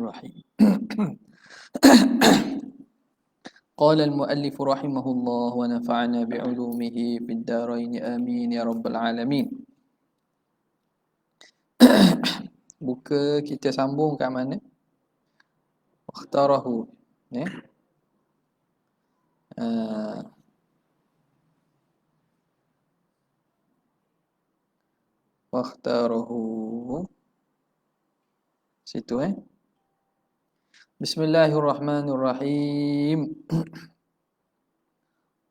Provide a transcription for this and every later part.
Bismillahirrahmanirrahim. قال المؤلف رحمه الله ونفعنا بعلومه في الدارين آمين يا رب العالمين. Buka kita sambung kat mana? Wakhtarahu. Wakhtarahu. Situ Bismillahirrahmanirrahim.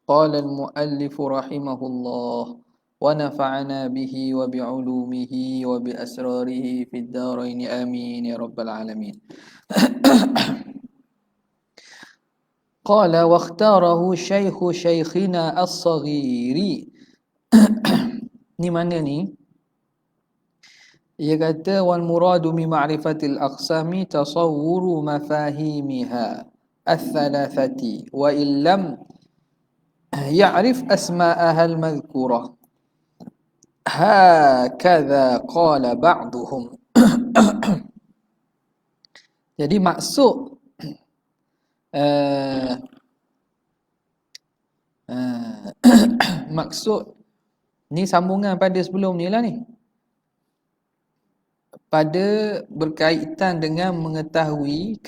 قال المؤلف رحمه الله ونفعنا به وبعلومه وبأسراره في الدارين آمين يا رب العالمين. قال واختاره شيخ شيخنا الصغير. Ni mana ni? Ia kata wal muradu min ma'rifatil aqsami tasawwuru mafahimiha al-thalathati wa illam ya'rif asma'aha al-madhkurah hakadha qala ba'duhum. Jadi maksud maksud ni sambungan pada sebelum ni lah ni, pada berkaitan dengan mengetahui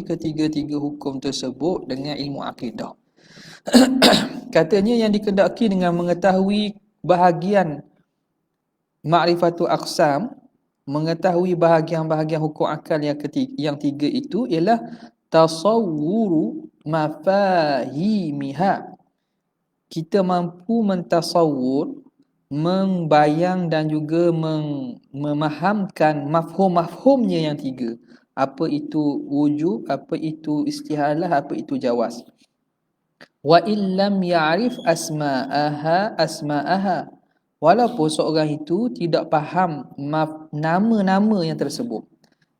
ketiga-tiga hukum tersebut dengan ilmu akidah. Katanya yang dikehendaki dengan mengetahui bahagian ma'rifatul aqsam, mengetahui bahagian-bahagian hukum akal yang tiga itu ialah tasawwuru mafahimiha. Kita mampu mentasawur, membayang dan juga memahamkan mafhum-mafhumnya yang tiga. Apa itu wujub, apa itu istihalah, apa itu jawaz. Wa illam ya'rif asma'aha. Walaupun seorang itu tidak faham nama-nama yang tersebut.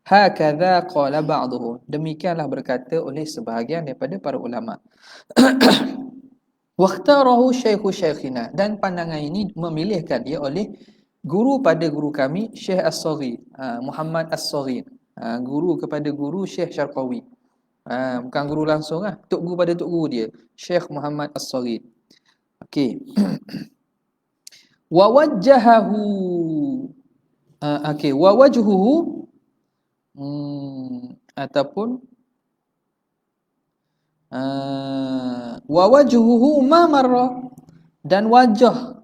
Hakadha qala ba'duhum. Demikianlah berkata oleh sebahagian daripada para ulama. Wakhtarahu syekhu syekhina, dan pandangan ini memilihkan dia oleh guru pada guru kami Syekh As-Saghir, Muhammad As-Saghir, guru kepada guru Syekh Syarqawi, bukan guru langsung tok guru pada tok guru dia Syekh Muhammad As-Saghir. Okey. Wa wajjahahu, okey, wa wajhuhu ataupun wa wajhuhu ma marra, dan wajah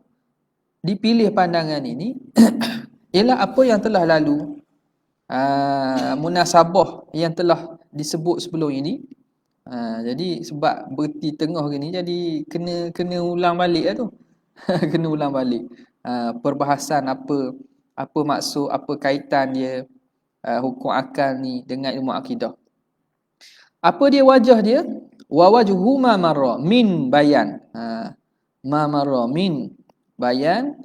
dipilih pandangan ini ialah apa yang telah lalu, munasabah yang telah disebut sebelum ini. Jadi sebab berti tengah gini, jadi kena ulang balik tu. Kena ulang balik perbahasan apa maksud, apa kaitan dia hukum akal ni dengan ilmu akidah. Apa dia wajah dia? Wa wajhu ma marra min bayan. Ma marra min bayan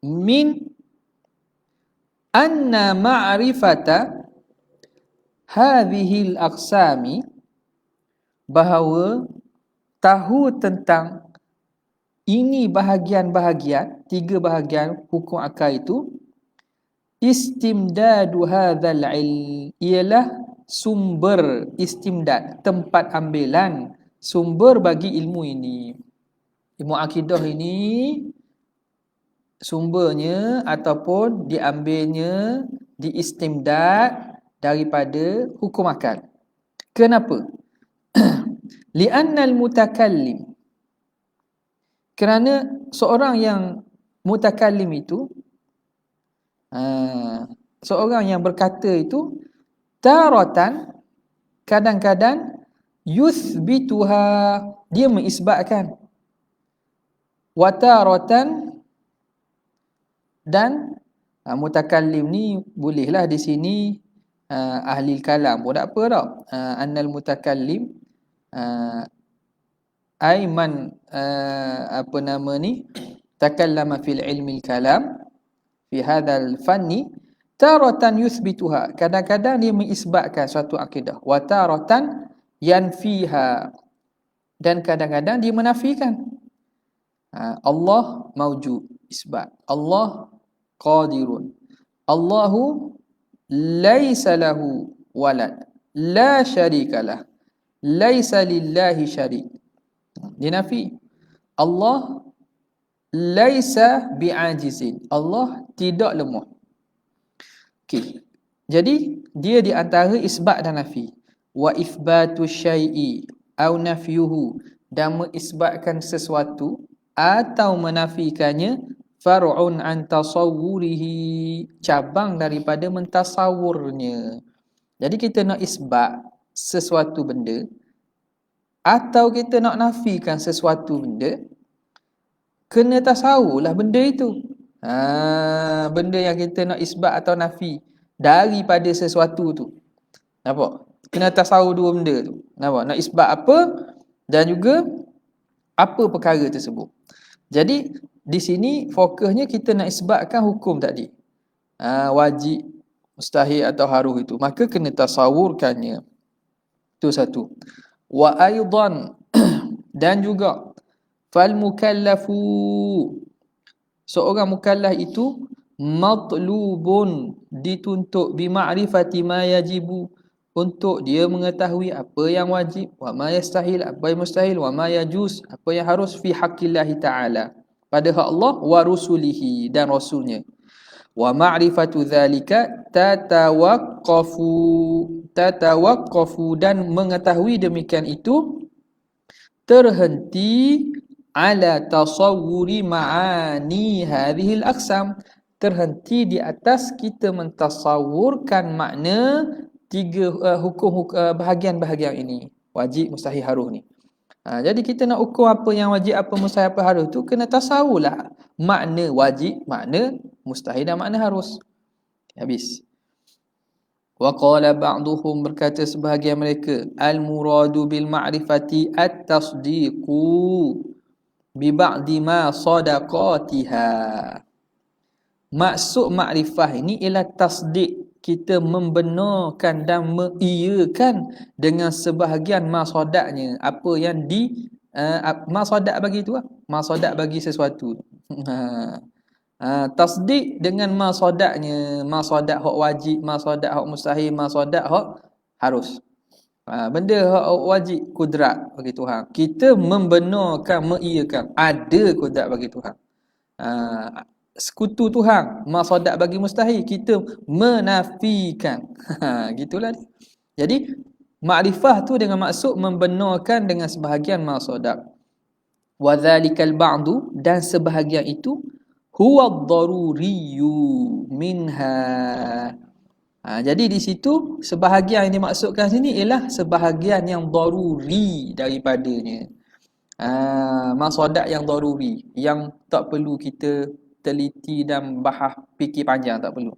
min anna ma'rifata hadhil aqsami, bahawa tahu tentang ini bahagian-bahagian, tiga bahagian hukum akal itu, istimdadu hadzal ilm, ialah sumber istimdad, tempat ambilan sumber bagi ilmu ini. Ilmu akidah ini sumbernya ataupun diambilnya, diistimdad daripada hukum akal. Kenapa? Li'annal mutakallim, kerana seorang yang mutakallim itu, seorang yang berkata itu, taratan, kadang-kadang, yuthbituha, dia mengisbatkan, wa taratan, dan mutakallim ni bolehlah di sini ahli kalam pun tak apa tau. Annal mutakallim aiman apa nama ni, takallama fil ilmi kalam fi hadzal fanni, taratan yuthbituha, kadang-kadang dia mengisbatkan suatu akidah, wa taratan yanfiha, dan kadang-kadang dia menafikan. Allah maujud, isbat. Allah qadirun. Allahu laisa lahu walad la syarikalah laisa lillahi syarik. Dia nafi. Allah laisa bi'ajizin. Allah tidak lemah. Okey. Jadi dia di antara isbat dan nafi. Wa ithbatu syai'i au nafyuhu, dan mengisbatkan sesuatu atau menafikannya, far'un an tasawwurihi, cabang daripada mentasawurnya. Jadi kita nak isbat sesuatu benda atau kita nak nafikan sesuatu benda, kena tasawur lah benda itu. Benda yang kita nak isbat atau nafi daripada sesuatu tu. Nampak? Kena tasawur dua benda tu. Nampak? Nak isbat apa dan juga apa perkara tersebut. Jadi di sini fokusnya kita nak isbatkan hukum tadi. Wajib, mustahil atau haruh itu. Maka kena tasawurkannya. Itu satu. Wa aidan dan juga fal mukallafu, seorang mukallaf itu matlubun, dituntut bi ma'rifati ma yajibu, untuk dia mengetahui apa yang wajib, wa ma yastahil, apa yang mustahil, wa ma yajuz, apa yang harus, fi haqqillah taala, pada hak Allah, wa rusulihi, dan rasulnya. Wa ma'rifatu dzalika tatawaqqafu, dan mengetahui demikian itu terhenti ala tasawwuri ma'ani hadhil aqsam, terhenti di atas kita mentasawurkan makna tiga hukum bahagian-bahagian ini, wajib, mustahil, haruh ni. Jadi kita nak ukur apa yang wajib, apa mustahil, apa harus tu, kena tasawurlah makna wajib, makna mustahil dan makna harus. Habis. Wa qala ba'duhum, berkata sebahagian mereka, al muradu bil ma'rifati at-tasdiqu bi ba'di ma sadaqatiha. Maksud makrifah ini ialah tasdik, kita membenarkan dan mengiyakan dengan sebahagian masadak-nya, apa yang masadak bagi itu, masadak bagi sesuatu. Tasdik dengan masadaknya, masadak hak wajib, masadak hak mustahil, masadak hak harus. Benda hak wajib, kudrat bagi Tuhan, kita membenarkan, mengiyakan ada kudrat bagi Tuhan. Sekutu Tuhan, masadak bagi mustahil, kita menafikan. Gitulah dia. Jadi makrifah tu dengan maksud membenarkan dengan sebahagian masadak. Wa dzalikal ba'du, dan sebahagian itu huwa ad-daruriyyu minha. Jadi di situ sebahagian yang dimaksudkan sini ialah sebahagian yang daruri daripadanya. Masadak yang daruri, yang tak perlu kita teliti dan bahas fikir panjang, tak perlu.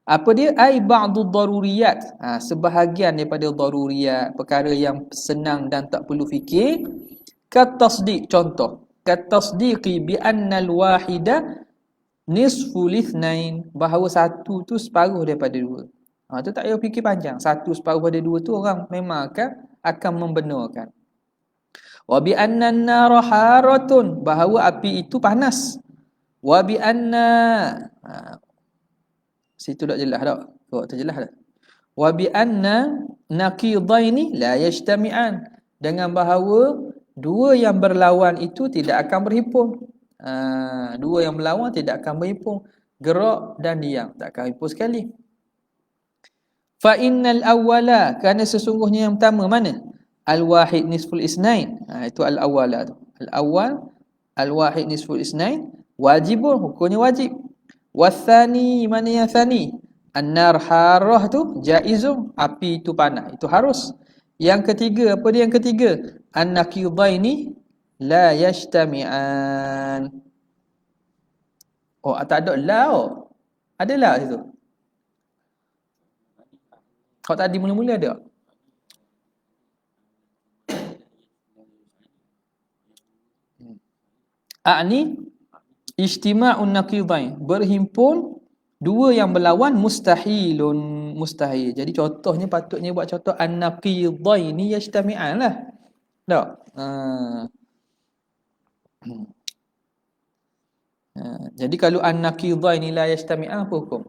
Apa dia? Ai ba'du daruriyat, sebahagian daripada daruriyat, perkara yang senang dan tak perlu fikir. Kat tasdiq, contoh, kat tasdiqi bi annal wahida nisfu lithnain, bahawa satu tu separuh daripada dua. Tu tak payah fikir panjang. Satu separuh pada dua tu orang memang akan membenarkan. Wa bi anna an-nara haratun, bahawa api itu panas. Wa bi anna, situ tak jelas tak? Kau tak jelas tak? Wa bi anna naqidaini la yajtami'an, dengan bahawa dua yang berlawan itu tidak akan berhimpun. Dua yang berlawan tidak akan berhimpun. Gerak dan diam tak akan berhimpun sekali. Fa innal awwala, kerana sesungguhnya yang pertama mana? Al wahid nisful isnain. Itu al awwala tu. Al awwal al wahid nisful isnain wajibun, hukumnya wajib. Wathani, mana yang thani? An-nar harah tu jaizun, api itu panas, itu harus. Yang ketiga, apa dia yang ketiga? An-naqidaini la yajtami'an. Tak ada la. Ada la situ. Kau tadi mula-mula ada? A'ni ijtima'un naqidain, berhimpun dua yang berlawan, mustahilun, mustahil. Jadi contohnya patutnya buat contoh an-naqidaini yajtami'an lah. Tak? Jadi kalau an-naqidaini la yajtami'an, apa hukum?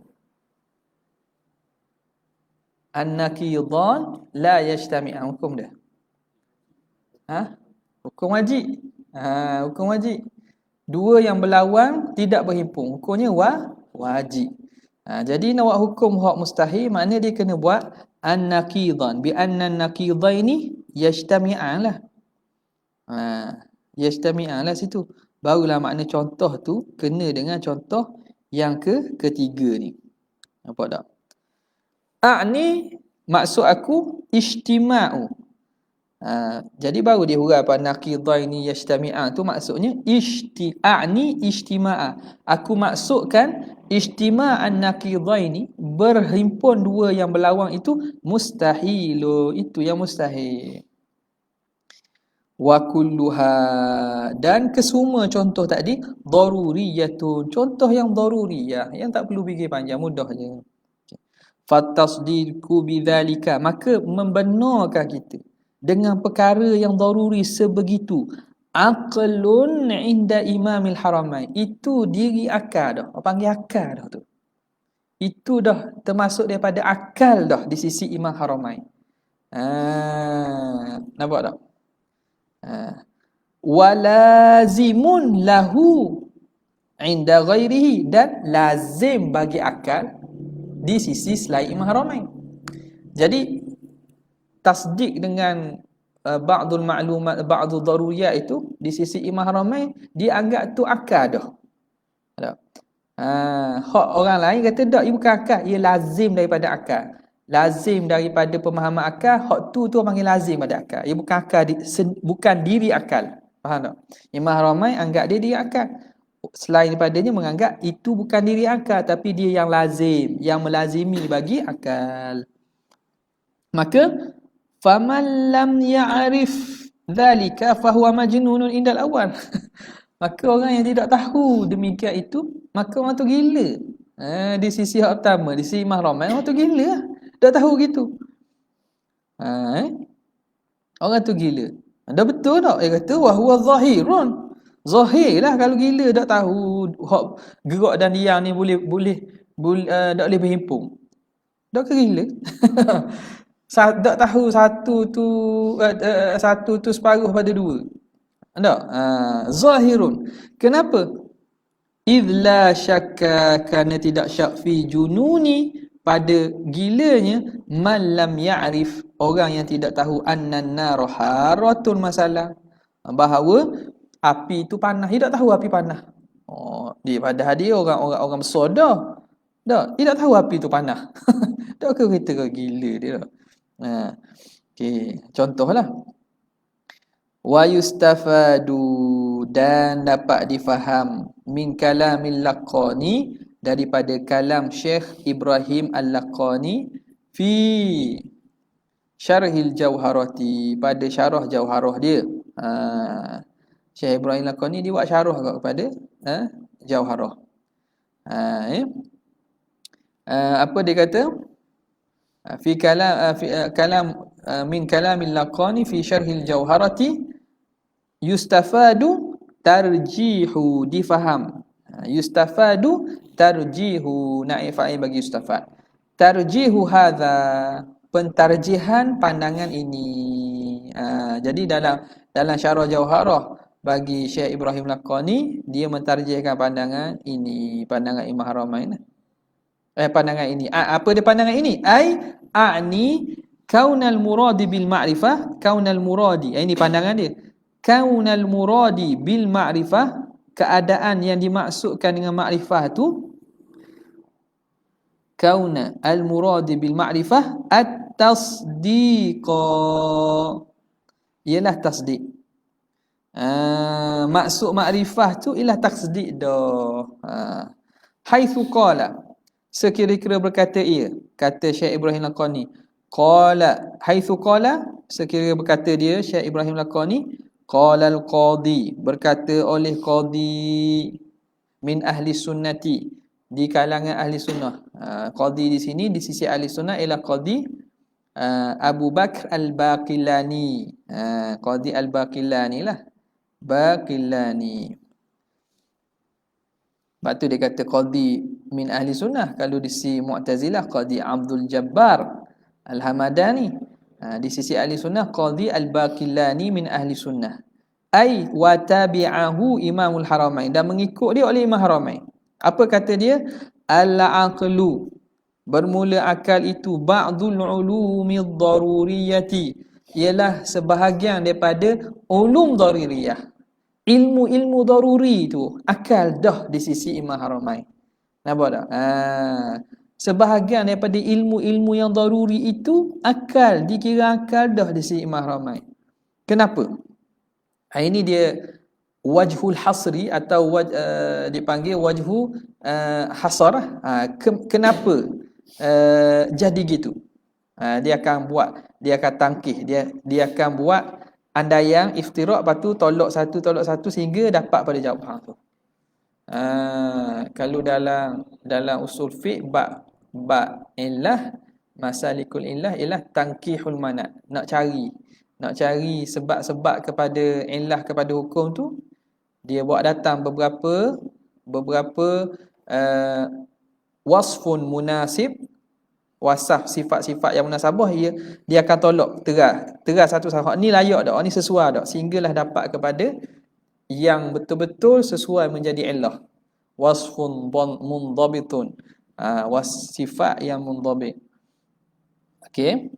An-naqidan la yajtami'an. Hukum dia. Hukum wajib. Hukum wajib. Dua yang berlawan tidak berhimpun. Hukumnya wajib. Jadi nak buat hukum hak mustahil, makna dia kena buat an-naqidan. Bi anna an-naqidaini yajtami'an lah. Yajtami'an lah situ. Barulah makna contoh tu kena dengan contoh yang ketiga ni. Nampak tak? A'ni maksud aku istima'u. Jadi baru dia huraikan apa naqidaini yajtami'an tu maksudnya a'ni istima'a. Aku maksudkan istima'an naqidaini, berhimpun dua yang berlawan itu mustahilu, itu yang mustahil. Wa kulluha, dan kesemua contoh tadi daruriyatun, contoh yang daruriyah, yang tak perlu fikir panjang, mudah je. Fatasdiqu bidzalika, maka membenarkan kita dengan perkara yang daruri sebegitu, aqlun inda imamil haramain, itu diri akal dah. Apa panggil akal dah tu? Itu dah termasuk daripada akal dah di sisi imam haramain. Nampak tak? Walazimun lahu inda ghairihi, dan lazim bagi akal di sisi selain imam haramain. Jadi tasdik dengan ba'dul ma'lumat, ba'dul daruriyat itu di sisi imam haramain dianggap tu akal dah. Hak orang lain kata tak, ia bukan akal, ia lazim daripada akal. Lazim daripada pemahaman akal, hak tu panggil lazim pada akal. Ia bukan akal, bukan diri akal. Faham tak? Imam haramain anggap dia diri akal. Selain daripadanya menganggap itu bukan diri akal, tapi dia yang lazim, yang melazimi bagi akal. Maka faman lam ya'rif dhalika fahuwa majnunun indal awal. Maka orang yang tidak tahu demikian itu, maka orang tu gila. Di sisi hak pertama, di sisi imam haramain, orang tu gila lah. Tak tahu gitu. Orang tu gila. Dah betul tak? Dia kata wa huwa zahirun. Zahir lah kalau gila tak tahu hak gerak dan diam ni boleh tak boleh berhimpun. Dak ke gila? Tak tahu satu tu separuh pada dua. Tak? Zahirun. Kenapa? Idh la syakka, kerana tidak syak fi jununi, pada gilanya, man lam ya'rif, orang yang tidak tahu annan nar haratun, masalah bahawa api itu panas. Dia tak tahu api panas. Dia pada dia orang besar dah. Dia tak tahu api itu panas. Tak ke kita ke gila dia dah. Okey, contohlah. Wa yustafadu, dan dapat difaham min kalamil laqani, daripada kalam Syekh Ibrahim Al-Laqani fi syarhil jauharati, pada syarah jauharah dia. Syekh Ibrahim Al-Laqani dia buat syarah kepada jauharah. Apa dia kata? Fi kalam min kalamil laqani fi syarhil jauharati yustafadu tarjihu, difaham. Yustafadu tarjihu, naib fa'il bagi yustafad. Tarjihu hadza, pentarjihan pandangan ini. Jadi dalam syarah jauharah bagi Syekh Ibrahim Laqani, dia mentarjihkan pandangan ini, pandangan imam haramain. Pandangan ini. Apa dia pandangan ini? A'ni kaunal muradi bil ma'rifah, kaunal muradi. Ini pandangan dia. Kaunal muradi bil ma'rifah, keadaan yang dimaksudkan dengan makrifah tu, kauna al muradi bil ma'rifah at-tasdiqa, ialah tasdik. Maksud makrifah tu ialah tasdik dah. Haitsu qala, sekira-kira berkata ia, kata Syekh Ibrahim Laqani, qala haitsu qala, sekira berkata dia Syekh Ibrahim Laqani, qala al-qadi, berkata oleh qadi min ahli sunnati, di kalangan ahli sunnah. Qadi di sini di sisi ahli sunnah ialah qadi Abu Bakr al-Baqillani. Qadi al-Baqillani lah, Baqillani. Sebab tu dia kata qadi min ahli sunnah. Kalau di sisi Mu'tazilah, qadi Abdul Jabbar Al-Hamadani. Di sisi ahli sunnah, Qadhi Al-Baqillani min ahli sunnah. Ai wa tabi'ahu Imamul Haramain, dan mengikut dia oleh Imam Haramain. Apa kata dia? Al-aqlu, bermula akal itu, ba'dul ulumid daruriyati, ialah sebahagian daripada ulum daruriyah. Ilmu-ilmu daruri itu akal dah di sisi Imam Haramain. Nampak tak? Sebahagian daripada ilmu-ilmu yang daruri itu akal, dikira akal dah di sisi Imam Haramain. Kenapa? Ini dia wajhul hasri, atau dipanggil wajhu hasar. Kenapa jadi gitu? Dia akan tangkih, dia akan buat andaian iftirak, lepas tu tolak satu sehingga dapat pada jawapan tu. Kalau dalam usul fiqh, bab illah, masalikul illah ialah tangkihul manat, nak cari sebab-sebab kepada illah, kepada hukum tu. Dia buat datang beberapa wasfun munasib, wasaf sifat-sifat yang munasabah, dia akan tolak teras satu sahak ni layak dak, ni sesuai dak, sehinggalah dapat kepada yang betul-betul sesuai menjadi illah. Wasfun mundhabitun, sifat yang mundhabit. Okey.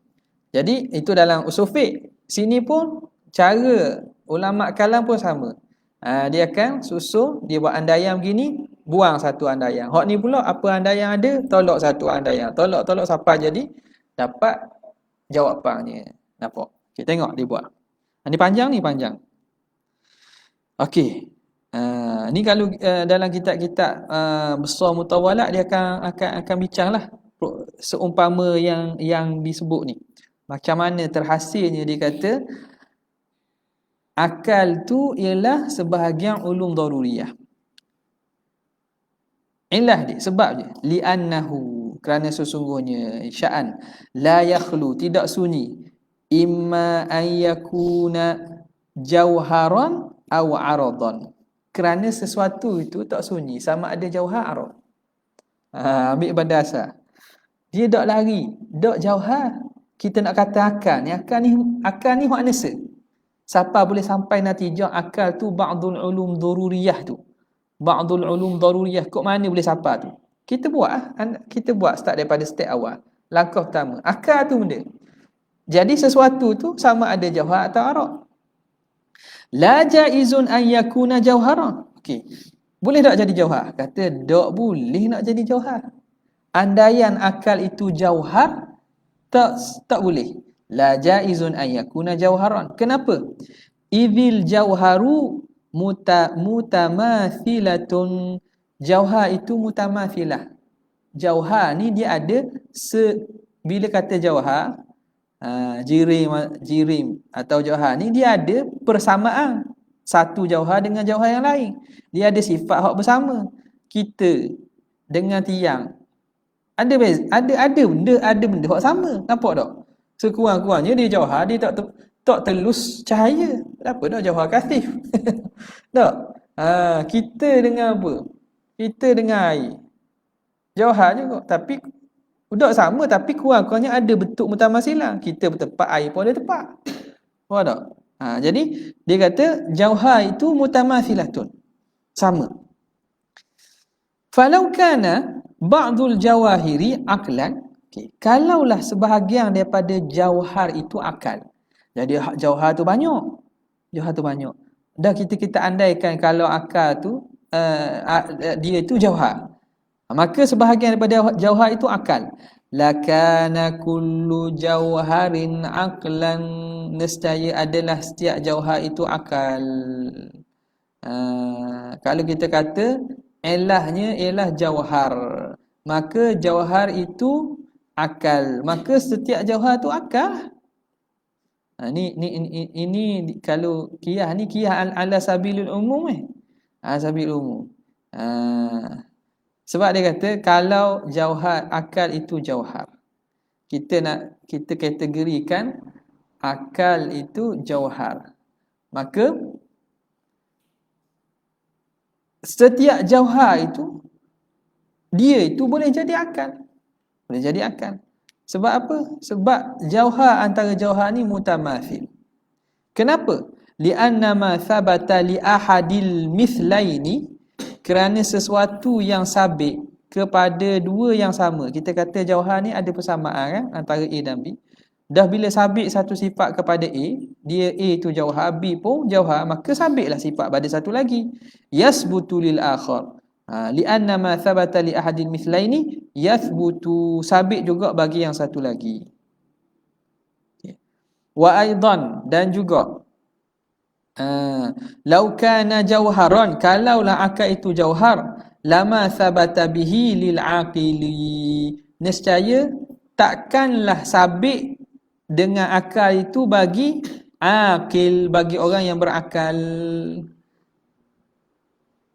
Jadi itu dalam usul fiqh. Sini pun cara ulama kalam pun sama. Dia akan susun, dia buat andaian begini, buang satu andaian. Hak ni pula apa andaian ada, tolak satu andaian. Tolak sampai jadi dapat jawapannya. Nampak? Kita tengok dia buat. Ni panjang. Okey. Ni kalau dalam kitab-kitab besar mutawalat, dia akan bincanglah seumpama yang disebut ni. Macam mana terhasilnya dia kata akal tu ialah sebahagian ulum daruriyah. Ilah dia, sebab dia, li'annahu, kerana sesungguhnya, sya'an, la yakhlu, tidak sunyi, imma an yakuna jauharan aw aradan. Kerana sesuatu itu tak sunyi, sama ada jauhar arad. Ambil pada asal. Dia tak lari, tak jauhar. Kita nak kata akal ni hak nesa. Siapa boleh sampai natijah akal tu ba'dul ulum daruriyah tu. Ba'dul ulum daruriyah, kok mana boleh siapa tu? Kita buat start daripada step awal. Langkah pertama, akal tu benda. Jadi sesuatu tu sama ada jauhar atau arad. La jaizun an yakuna jauharan. Okey. Boleh tak jadi jauhar? Kata tak boleh nak jadi jauhar. Andaian akal itu jauhar, tak boleh. La jaizun an yakuna jauharan. Kenapa? Idzil jauharu mutamathilatun. Jauhar itu mutamathilah. Jauhar ni dia ada bila kata jauhar, jirim atau jauhar ni dia ada persamaan satu jauhar dengan jauhar yang lain. Dia ada sifat hak bersama. Kita dengan tiang ada benda hak sama. Nampak tak? Sekurang-kurangnya dia jauhar, dia tak telus cahaya. Apa dah jauhar kasif. Tak? Kita dengan apa? Kita dengan air. Jauhar juga, tapi budak sama, tapi kurang-kurangnya ada bentuk mutamasilah. Kita bertempat, air pun ada tempat. Faham tak? Jadi dia kata jauhar itu mutamasilatun, sama. Falau kana ba'dul jawahiri aqlan, kalaulah sebahagian daripada jauhar itu akal. Jadi jauhar tu banyak. Dah kita andaikan kalau akal tu dia itu jauhar. Maka sebahagian daripada jauhar itu akal. Lakana kullu jauharin aqlan, nescaya adalah setiap jauhar itu akal. Kalau kita kata ilahnya ialah jauhar, maka jauhar itu akal, maka setiap jauhar itu akal. Ini kalau qiyas ni qiyas ala sabilul umum sabilul umum. Sebab dia kata kalau jauhar, akal itu jauhar, kita kategorikan akal itu jauhar, maka setiap jauhar itu dia itu boleh jadi akal. Sebab apa? Sebab jauhar antara jauhar ni mutamathil. Kenapa? Li'anna ma thabata li ahadil mithlaini, kerana sesuatu yang sabit kepada dua yang sama. Kita kata jauhar ni ada persamaan kan antara A dan B. Dah bila sabit satu sifat kepada A, dia A tu jauhar, B pun jauhar, maka sabitlah sifat pada satu lagi. Yasbutu lil akhar. Li'anna ma thabata li ahadil mithlaini yathbutu, sabit juga bagi yang satu lagi. Wa aidan, dan juga lau kana jauharan, kalaulah akal itu jauhar, lama thabata bihi lil aqili, nescaya takkanlah sabit dengan akal itu bagi akil, bagi orang yang berakal.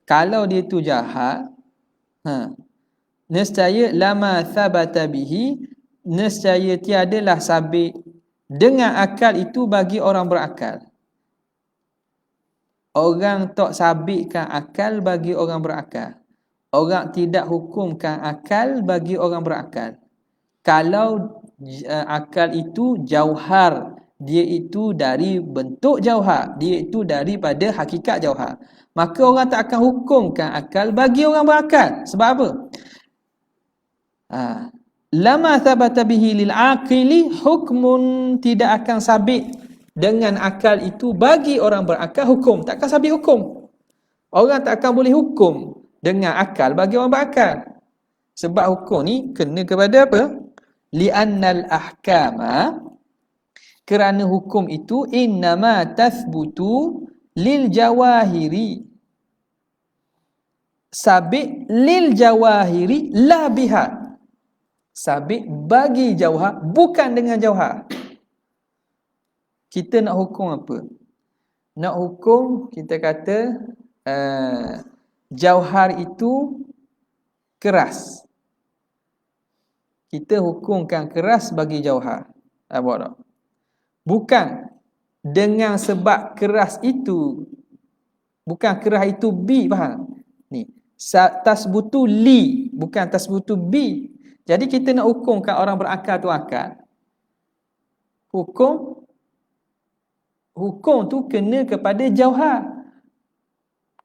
Kalau dia tu jahat, nescaya lama thabata bihi, nescaya tiadalah sabit dengan akal itu bagi orang berakal. Orang tak sabitkan akal bagi orang berakal. Orang tidak hukumkan akal bagi orang berakal. Kalau akal itu jauhar, dia itu dari bentuk jauhar, dia itu daripada hakikat jauhar, maka orang tak akan hukumkan akal bagi orang berakal. Sebab apa? Lama thabata bihi lil aqili hukmun, tidak akan sabit dengan akal itu bagi orang berakal hukum. Tak akan sabit hukum. Orang tak akan boleh hukum dengan akal bagi orang berakal. Sebab hukum ni kena kepada apa? Li'annal ahkama, kerana hukum itu innama tathbutu lil jawahiri, sabit lil jawahiri la biha, sabit bagi jauhar, bukan dengan jauhar. Kita nak hukum apa? Nak hukum, kita kata jauhar itu keras. Kita hukumkan keras bagi jauhar. Apa tak? Bukan dengan sebab keras itu, bukan keras itu B, faham? Ni, tasbutu li, bukan tasbutu B. Jadi kita nak hukumkan orang berakal tu akal. Hukum tu kena kepada jauhar,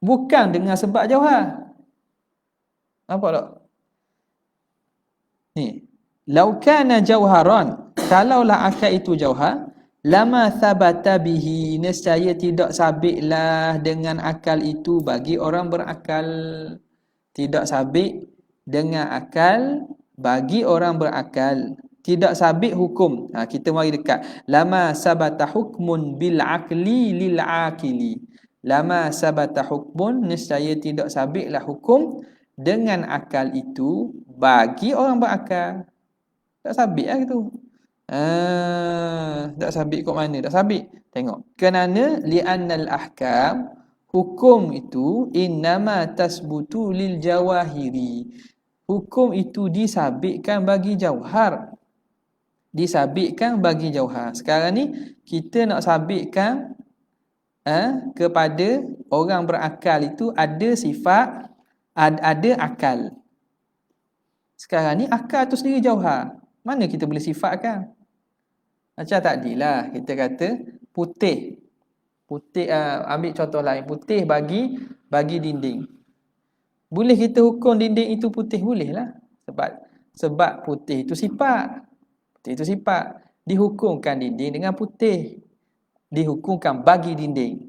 bukan dengan sebab jauhar. Nampak tak? Ni, lau kana jauharan, kalaulah akal itu jauhar, lama thabata bihi, nescaya tidak sabitlah dengan akal itu bagi orang berakal. Tidak sabit dengan akal bagi orang berakal. Tidak sabit hukum. Kita mari dekat. Lama sabata hukmun bil aqli lil aqili. Lama sabata hukmun, nescaya tidak sabitlah hukum dengan akal itu bagi orang berakal. Tak sabit lah gitu. Tak sabit kok mana? Tak sabit. Tengok. Kerana li'annal ahkam, hukum itu innama tasbutu lil jawahiri. Hukum itu disabitkan bagi jauhar. Disabitkan bagi jauhar. Sekarang ni kita nak sabitkan kepada orang berakal itu ada sifat, ada akal. Sekarang ni akal tu sendiri jauhar. Mana kita boleh sifatkan? Macam tadilah kita kata putih. Putih, ambil contoh lain, putih bagi dinding. Boleh kita hukum dinding itu putih? Boleh lah. Sebab putih itu sifat. Putih itu sifat. Dihukumkan dinding dengan putih. Dihukumkan bagi dinding.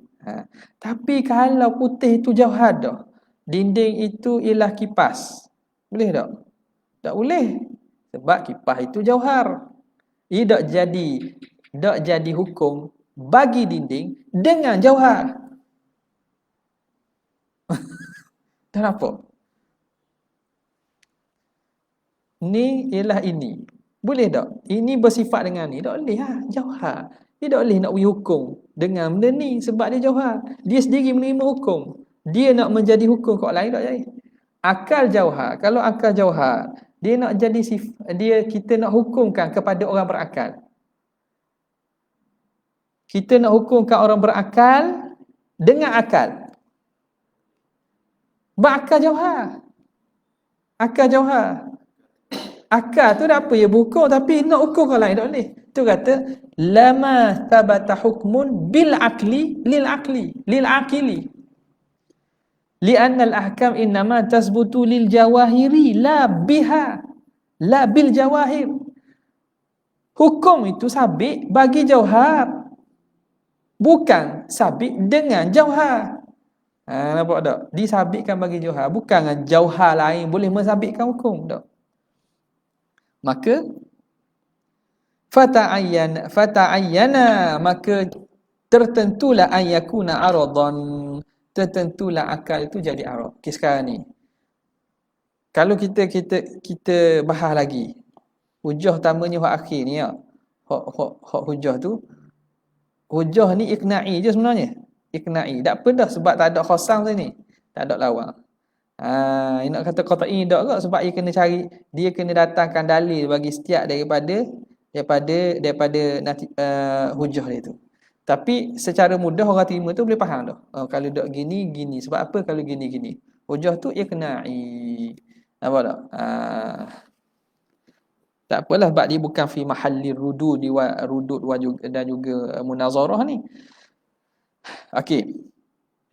Tapi kalau putih itu jauhar dah, dinding itu ialah kipas, boleh tak? Tak boleh. Sebab kipas itu jauhar. Ia tak jadi hukum bagi dinding dengan jauhar. Tak nampak? Ni ialah ini. Boleh tak? Ini bersifat dengan ni. Tak boleh lah. Jauhar. Dia tak boleh nak beri hukum dengan benda ni sebab dia jauhar. Dia sendiri menerima hukum. Dia nak menjadi hukum kat lain tak jadi. Akal jauhar. Kalau akal jauhar, dia nak jadi kita nak hukumkan kepada orang berakal. Kita nak hukumkan orang berakal dengan akal. Berakal jauhar. Akal jauhar. Akal tu dah apa ya buku tapi nak ukur kalau lain tak boleh. Tu kata lama thabata hukmun bil aqli lil aqli lil aqili. Li'anna al-ahkam innama tasbutu lil jawahiri la biha la bil jawahir. Hukum itu sabit bagi jauhar, bukan sabit dengan jauhar. Nampak tak? Disabitkan bagi jauhar, bukan dengan jauhar lain boleh mensabitkan hukum tak? Maka fata'ayyana maka tertentulah ayyakuna aradan, tertentulah akal itu jadi arad. Okay, sekarang ni kalau kita bahas lagi hujah utamanya hak akhir ni ya. Hak hujah tu, hujah ni iqna'i je sebenarnya. Iqna'i. Tak apa dah sebab tak ada khasam sini. Tak ada lawang. Nak kata qat'i tak ke sebab dia kena datangkan dalil bagi setiap daripada nanti hujah dia tu. Tapi secara mudah orang terima tu boleh faham dah. Kalau dak gini sebab apa kalau gini. Hujah tu iqna'i. Nampak tak? Tak apalah sebab dia bukan fi mahalli rudud dan juga munazarah ni. Okey.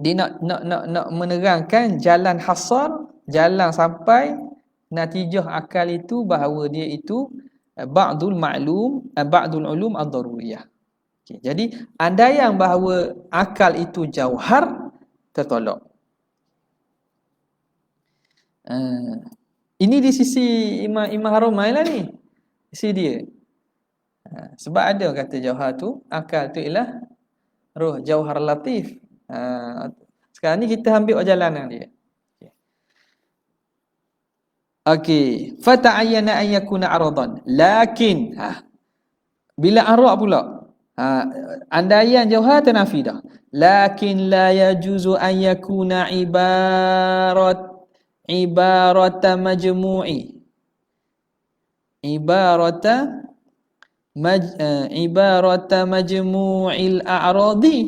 Dia nak menerangkan jalan hasar, jalan sampai natijah akal itu bahawa dia itu ba'dul ulum ad-daruriyah. Okay, jadi andaian bahawa akal itu jauhar tertolak. Ini di sisi Imam Haramain lah ni. Sisi dia. Sebab ada kata jauhar tu, akal tu ialah roh jauhar latif. Sekarang ni kita ambil jalanan dia. Okey, fata'ayyana an yakuna aradan. Lakin bila arad pula. Andaian jauhar tanafi dah. Lakin la yajuzu an yakuna ibarata majmu'i. Ibarata majmu'il a'radi.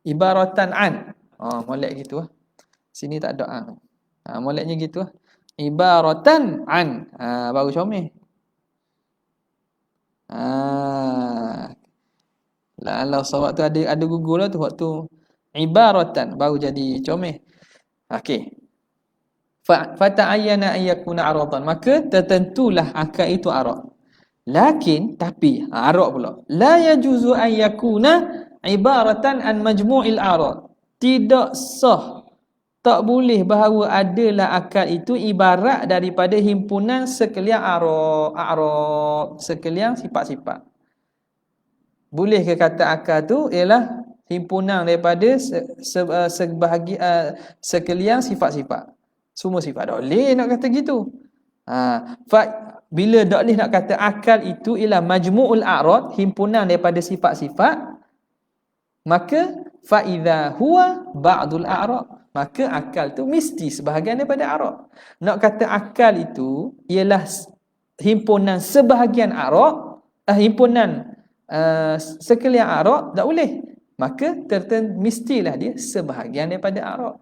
Ibaratan an. Molek gitu Sini tak ada an. Moleknya gitu Ibaratan an. Baru comel. Lah sebab tu ada gugur lah tu waktu ibaratan baru jadi comel. Okey. Fata'ayyana an yakuna aradan, maka tertentulah akal itu arad. Lakin tapi arad pula. La yajuzu an yakuna ibaratan an majmu'il arad. Tidak sah, tak boleh bahawa adalah akal itu ibarat daripada himpunan sekalian arad, sekalian sifat-sifat. Boleh ke kata akal tu ialah himpunan daripada sekalian sifat-sifat. Semua sifat tak boleh nak kata gitu. Bila tak boleh nak kata akal itu ialah majmu'ul a'rad, himpunan daripada sifat-sifat, maka fa idza huwa ba'dul a'rad, maka akal tu mesti sebahagian daripada a'rad. Nak kata akal itu ialah himpunan sebahagian a'rad, himpunan sekalian a'rad, tak boleh. Maka mestilah dia sebahagian daripada a'rad.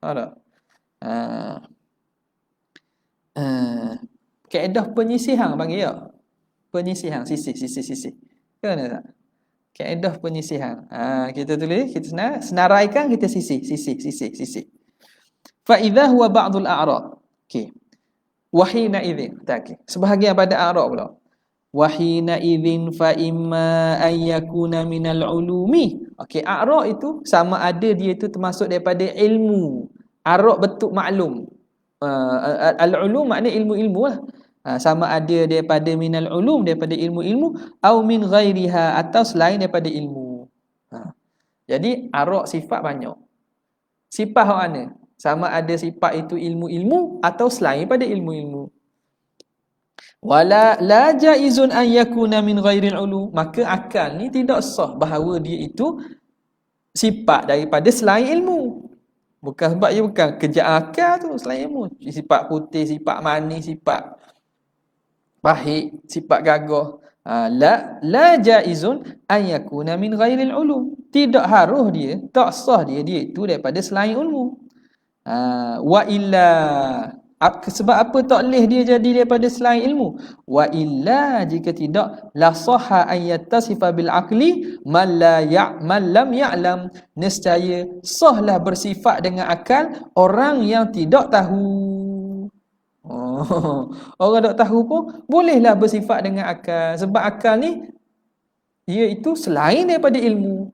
Ada. Kaedah penyisihan panggil ya. Penyisihan sisi. Kena tak? Kaedah penyisihan. Kita tulis, kita senaraikan, kita sisi. Fa idza huwa ba'dul a'rad. Okey. Wa hina idzin. Okey. Sebahagian pada a'rad pula. Wa hina idzin fa imma an yakuna minal ulumi. Okey, a'rad itu sama ada dia itu termasuk daripada ilmu. A'rad bentuk maklum. Al-ulum maknanya ilmu-ilmu lah. Sama ada daripada minal ulum, daripada ilmu-ilmu, au min ghairiha, atau selain daripada ilmu. Jadi a'rad sifat banyak. Sifat mana? Sama ada sifat itu ilmu-ilmu atau selain daripada ilmu-ilmu. Wala la jaizun an yakuna min ghairil ulum, maka akal ni tidak sah bahawa dia itu sifat daripada selain ilmu. Bukan sebab dia bukan kerja akal tu selain ilmu. Sifat putih, sifat manis, sifat pahit, sifat gagah. La jaizun an yakuna min ghairil ulum. Tidak harus dia, tak sah dia itu daripada selain ilmu. Wa illa Sebab apa tak boleh dia jadi daripada selain ilmu? Wa illa, jika tidak, la sahha an yattasifa bil aqli man lam ya'lam. Nescaya sahlah bersifat dengan akal orang yang tidak tahu. Oh, orang tak tahu pun bolehlah bersifat dengan akal. Sebab akal ni iaitu selain daripada ilmu.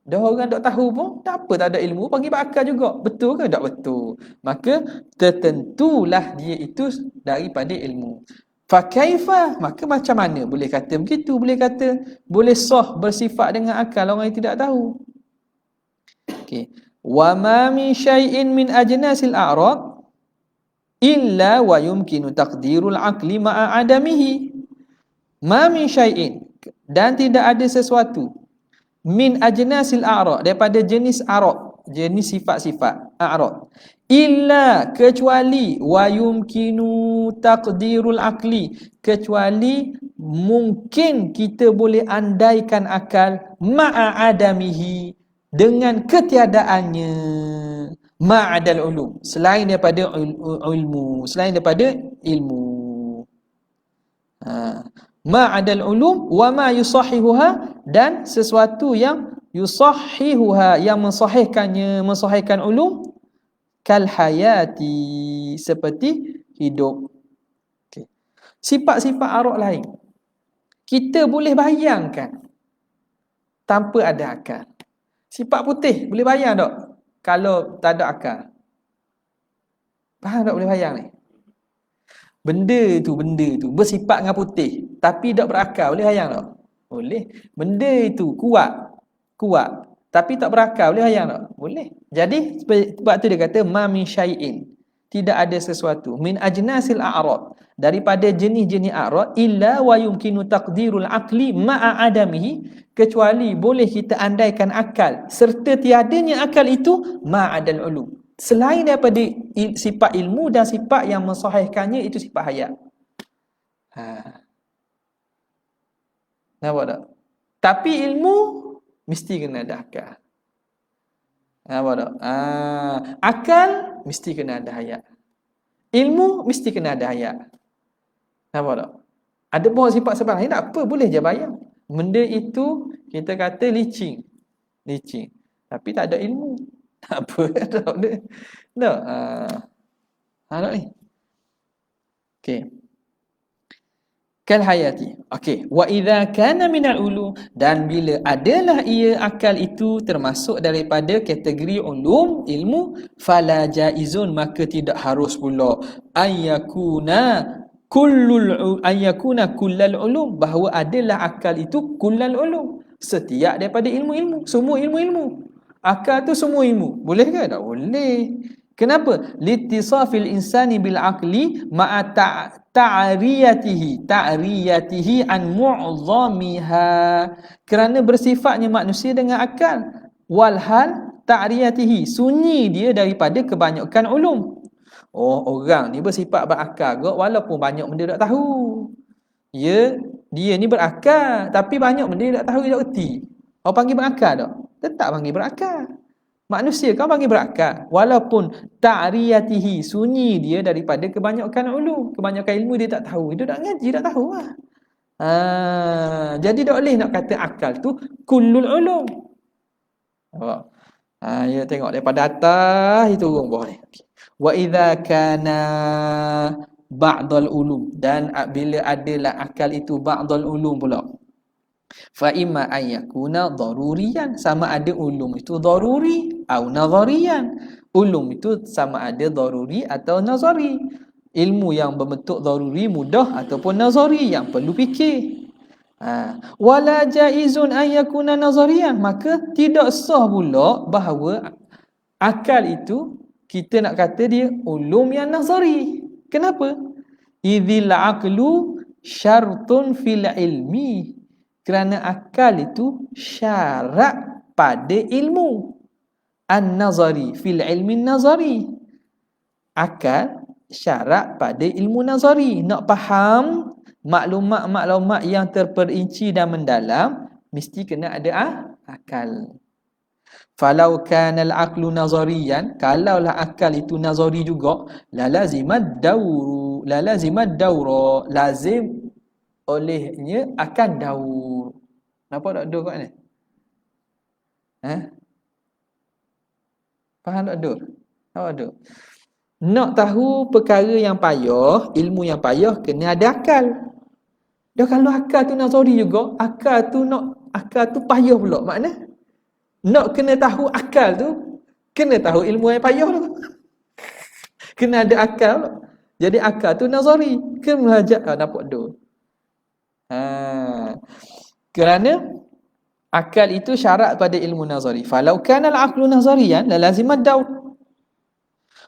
Dah orang tak tahu pun, tak apa, tak ada ilmu, panggil berakal juga. Betul ke tak betul? Maka tertentulah dia itu daripada ilmu. Fakaifa, maka macam mana? Boleh kata begitu, boleh kata boleh sah bersifat dengan akal orang yang tidak tahu. Okey. Wa ma min syai'in min ajnasil a'rad illa wa yumkinu taqdirul aqli ma'a adamihi. Ma min syai'in, dan tidak ada sesuatu min ajnasil a'rad, daripada jenis a'rad, jenis sifat-sifat a'rad, illa, kecuali, wa yumkinu taqdirul aqli, kecuali mungkin kita boleh andaikan akal, ma'a adamihi, dengan ketiadaannya, ma'adal ulum, selain daripada ilmu, selain daripada ilmu. Ma'adal ulum wa ma yusahihuha, dan sesuatu yang yusahihuha, yang mensahihkan ulum, kal hayati, seperti hidup. Okay. Sifat-sifat arok lain kita boleh bayangkan tanpa ada akal. Sifat putih boleh bayang tak kalau tak ada akal? Faham tak, boleh bayang ni? Benda tu bersifat dengan putih tapi tak berakal, boleh bayang tak? Boleh. Benda itu kuat tapi tak berakal, boleh bayang tak? Boleh. Jadi sebab tu dia kata ma min syai'in, tidak ada sesuatu, min ajnasil a'rad, daripada jenis-jenis a'rad, illa wa yumkinu taqdirul aqli ma'a adamihi, kecuali boleh kita andaikan akal serta tiadanya akal itu, ma'adal ulum, selain daripada sifat ilmu dan sifat yang mensahihkannya, itu sifat hayat. Nampak tak? Tapi ilmu mesti kena ada akal. Nampak tak? Akal mesti kena ada hayat. Ilmu mesti kena ada hayat. Nampak tak? Ada pun sifat sebarang, tak apa, boleh je bayang. Benda itu kita kata licin. Tapi tak ada ilmu. Tak apa, tak boleh. Tak. Tak ni. Okey. Kal hayati. Okey. Wa idza kana minal ulum, dan bila adalah ia akal itu termasuk daripada kategori ulum, ilmu, fala jaizun, maka tidak harus pula ayyakuna kullal ulum, bahawa adalah akal itu kullal ulum, setiap daripada ilmu-ilmu, semua ilmu-ilmu. Akal tu semua ilmu. Boleh ke? Tak boleh. Kenapa? Litisafil insani bil aqli ma'a ta'riyatihi an mu'zamiha, kerana bersifatnya manusia dengan akal, walhal ta'riyatihi, sunyi dia daripada kebanyakan ulum. Oh, orang ni bersifat berakal ke walaupun banyak benda tak tahu. Dia ni berakal tapi banyak benda dia tak tahu, dia tak erti. Orang panggil berakal tak? Tetap panggil berakal. Manusia kan panggil berakal walaupun ta'riyatihi, sunyi dia daripada kebanyakan ulum, kebanyakan ilmu dia tak tahu. Dia tak ngaji, tak tahu lah. Jadi tak boleh nak kata akal tu kullul ulum. Ya, tengok daripada atas itu turun bawah ni. Wa idza kana ba'dal ulum, dan bila adalah akal itu ba'dal ulum pula, fa imma an yakuna daruriyan, sama ada ulum itu daruri atau nazariyan. Ulum itu sama ada daruri atau nazari, ilmu yang berbentuk daruri mudah ataupun nazari yang perlu fikir. Wala jaizun an yakuna nazariyan, maka tidak sah pula bahawa akal itu kita nak kata dia ulum yang nazari. Kenapa? Idzil aqlu syartun fil ilmi, kerana akal itu syarat pada ilmu. An-nazari fil ilmi nazari, akal syarat pada ilmu nazari. Nak faham maklumat-maklumat yang terperinci dan mendalam, mesti kena ada akal. Falau kana al-aqlu nazariyan, kalaulah akal itu nazari juga, la lazimad daura, lazim olehnya akan daur. Nampak tak dur kat ni? Faham tak dur? Nampak dur? Nak tahu perkara yang payah, ilmu yang payah, kena ada akal. Dah kalau akal tu nazari juga, akal tu payah pula. Makna nak kena tahu akal tu, kena tahu ilmu yang payah tu. Kena ada akal pula. Jadi akal tu nazari, kena belajar. Nampak dur? Kerana akal itu syarat pada ilmu nazari. Falau kana al-aqlu nazariyan la lazimad daur.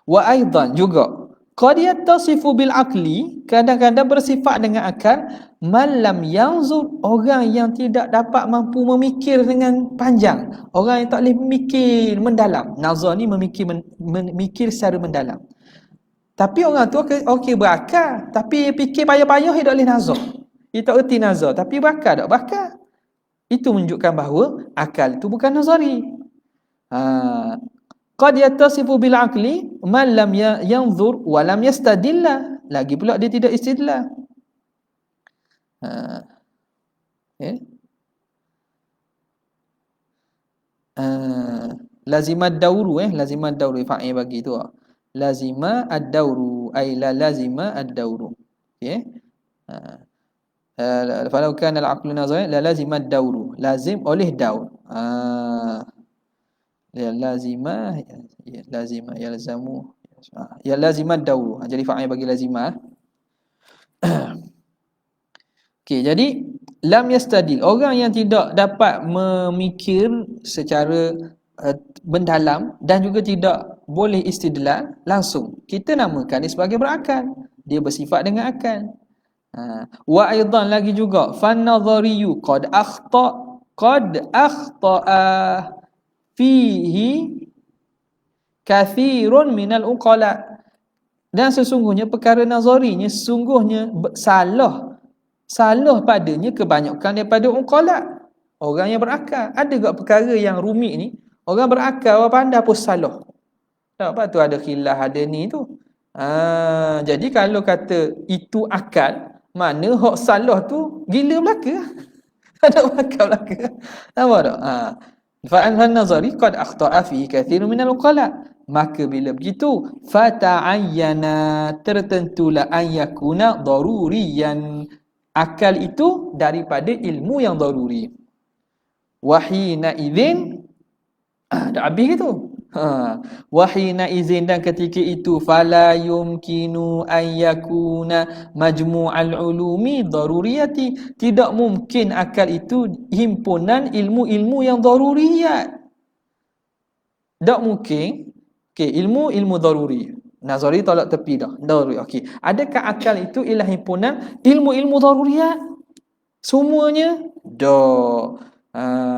Wa aidan juga qad yattasifu bil aqli, kadang-kadang bersifat dengan akal, man lam yanzur, orang yang tidak dapat mampu memikir dengan panjang, orang yang tak boleh memikir mendalam. Nazar ni memikir secara mendalam. Tapi orang tu okey berakal, tapi fikir payah-payah dia tak boleh nazar. Dia tak erti nazar, tapi berakal tak berakal. Itu menunjukkan bahawa akal itu bukan nazari. Qad yattasifu bil aqli man lam yanzur wa lam yastadilla. Lagi pula dia tidak istidlal. Lazima ad-dauru lazima ad-dauru fa'il bagi tu. Lazima ad-dauru ay la lazima ad-dauru. Okey. Falau kana al-aqlu nazari la lazima ad-dauru. Lazim oleh daur. Ya lazima yalzamu ya lazimad dauru. Jadi fa'il bagi lazimah. Okey, jadi lam yastadil, orang yang tidak dapat memikir secara mendalam dan juga tidak boleh istidlal langsung, kita namakan dia sebagai berakal. Dia bersifat dengan akal. Wa aidan lagi juga fan nadhariyu qad akhta'a fihi kathirun minal uqala, dan sesungguhnya perkara nazarinya sesungguhnya salah padanya kebanyakan daripada uqala, orang yang berakal. Ada tak perkara yang rumit ni, orang berakal, orang pandai pun salah. Tak apa tu, ada khilaf, ada ni tu. Jadi kalau kata itu akal, mana hak salah tu gila belaka. Tak bakal belaka. Nampak tak? Fa'an nazari qad akhta'a fi kathirun minal uqala. Maka bila begitu, fata'ayyana, tertentulah an yakuna daruriyan, akal itu daripada ilmu yang daruri. Wahina idzin, dah habis gitu. Wahina izin, dan ketika itu fala yumkinu an yakuna majmu'al ulumi daruriyati, tidak mungkin akal itu himpunan ilmu-ilmu yang daruriyat. Tak mungkin. Okey, ilmu daruri. Nazari tolak tepi dah. Daruri. Okey. Adakah akal itu ialah himpunan ilmu-ilmu daruriyat? Semuanya? Dah.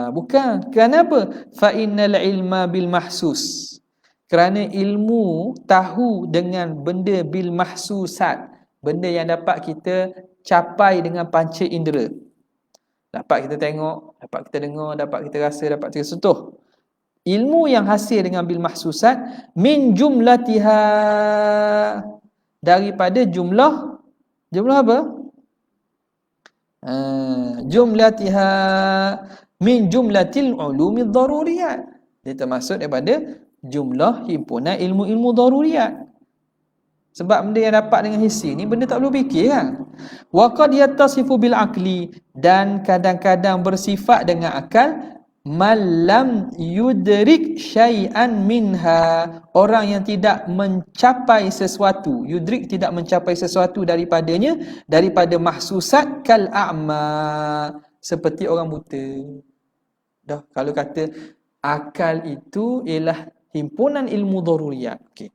Bukan. Kenapa? Fa innal ilma bil mahsus. Kerana ilmu tahu dengan benda bil mahsusat, benda yang dapat kita capai dengan panca indera. Dapat kita tengok, dapat kita dengar, dapat kita rasa, dapat kita sentuh. Ilmu yang hasil dengan bil mahsusat, min jumlatiha, daripada jumlah apa? Jumlatiha min jumlatil ulumi daruriyat. Dia termasuk daripada jumlah himpunan ilmu-ilmu daruriyat. Sebab benda yang dapat dengan hissi ni benda tak perlu fikir kan. Wa qad yattasifu bil aqli, dan kadang-kadang bersifat dengan akal, malam yudrik syai'an minha, orang yang tidak mencapai sesuatu, yudrik tidak mencapai sesuatu daripadanya, daripada mahsusat, kal a'ma, seperti orang buta. Dah, kalau kata akal itu ialah himpunan ilmu daruriyat, okey,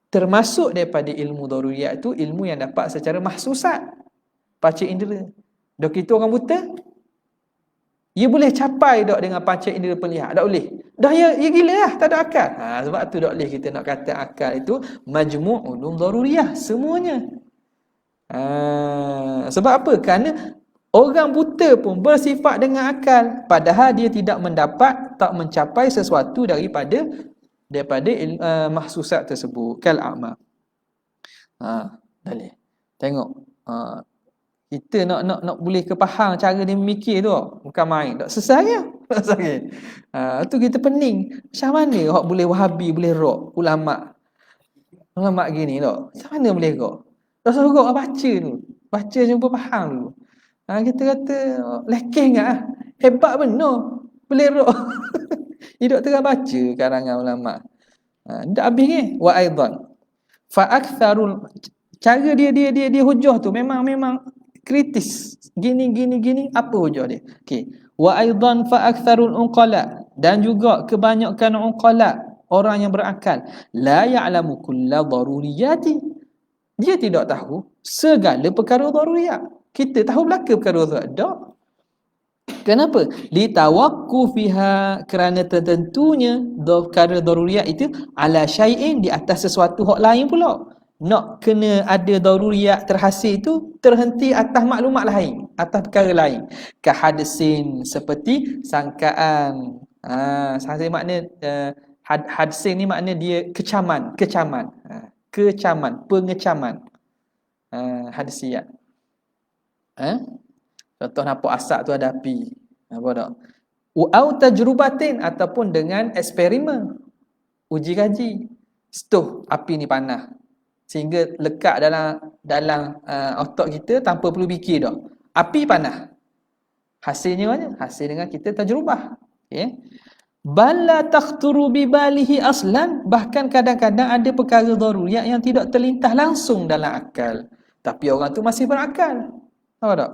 termasuk daripada ilmu daruriyat itu ilmu yang dapat secara mahsusat, panca indera. Dah, kita orang buta, ia boleh capai tak dengan panca indera penglihat? Tak boleh. Dah, ya gila lah, tak ada akal. Sebab tu tak boleh kita nak kata akal itu majmu' ulum daruriyah semuanya. Sebab apa? Kerana Orang buta pun bersifat dengan akal, padahal dia tidak mencapai sesuatu daripada mahsusat tersebut. Kal a'ma. Dalih. Tengok. Kita nak boleh kefaham cara dia memikir tu, bukan main. Tak selesai. Tak selesai. Tu kita pening. Macam mana hak boleh Wahabi boleh rock ulama gini tak? Macam mana boleh rock? Tak usah rock, baca tu. Baca jumpa faham dulu. Kita kata lekeh enggak? Hebat benar. Boleh rock. Hidup tengah baca karangan ulama. Dah habis ni. Wa aidan fa aktsarul, cara dia hujah tu memang kritis. Gini apa hujah dia? Okey. Wa aidan fa aktsarul unqala, dan juga kebanyakan unqala, orang yang berakal, la ya'lamu kulla daruriyati, dia tidak tahu segala perkara daruriyat. Kita tahu belaka perkara daruriyat tak? Kenapa? Litawaqqufiha, kerana tertentunya perkara daruriyat itu ala syai'in, di atas sesuatu hak lain pula. Nak kena ada daruriyat terhasil itu terhenti atas maklumat lain, atas perkara lain. Kahadsin, seperti sangkaan. Sangkaan makna hadsin ni makna dia kecaman, pengecaman. Hadisiyat. Contoh nampak asap tu ada api. Apa tak? Au tajrubatin, ataupun dengan eksperimen, uji kaji. Setuh api ni panas, sehingga lekat dalam otak kita tanpa perlu fikir dah. Api panas. Hasilnya mana? Hasil dengan kita tajrubah. Okey. Bala takhturu bibalihi aslan, bahkan kadang-kadang ada perkara daruriyat yang tidak terlintas langsung dalam akal, tapi orang tu masih berakal. Tahu tak?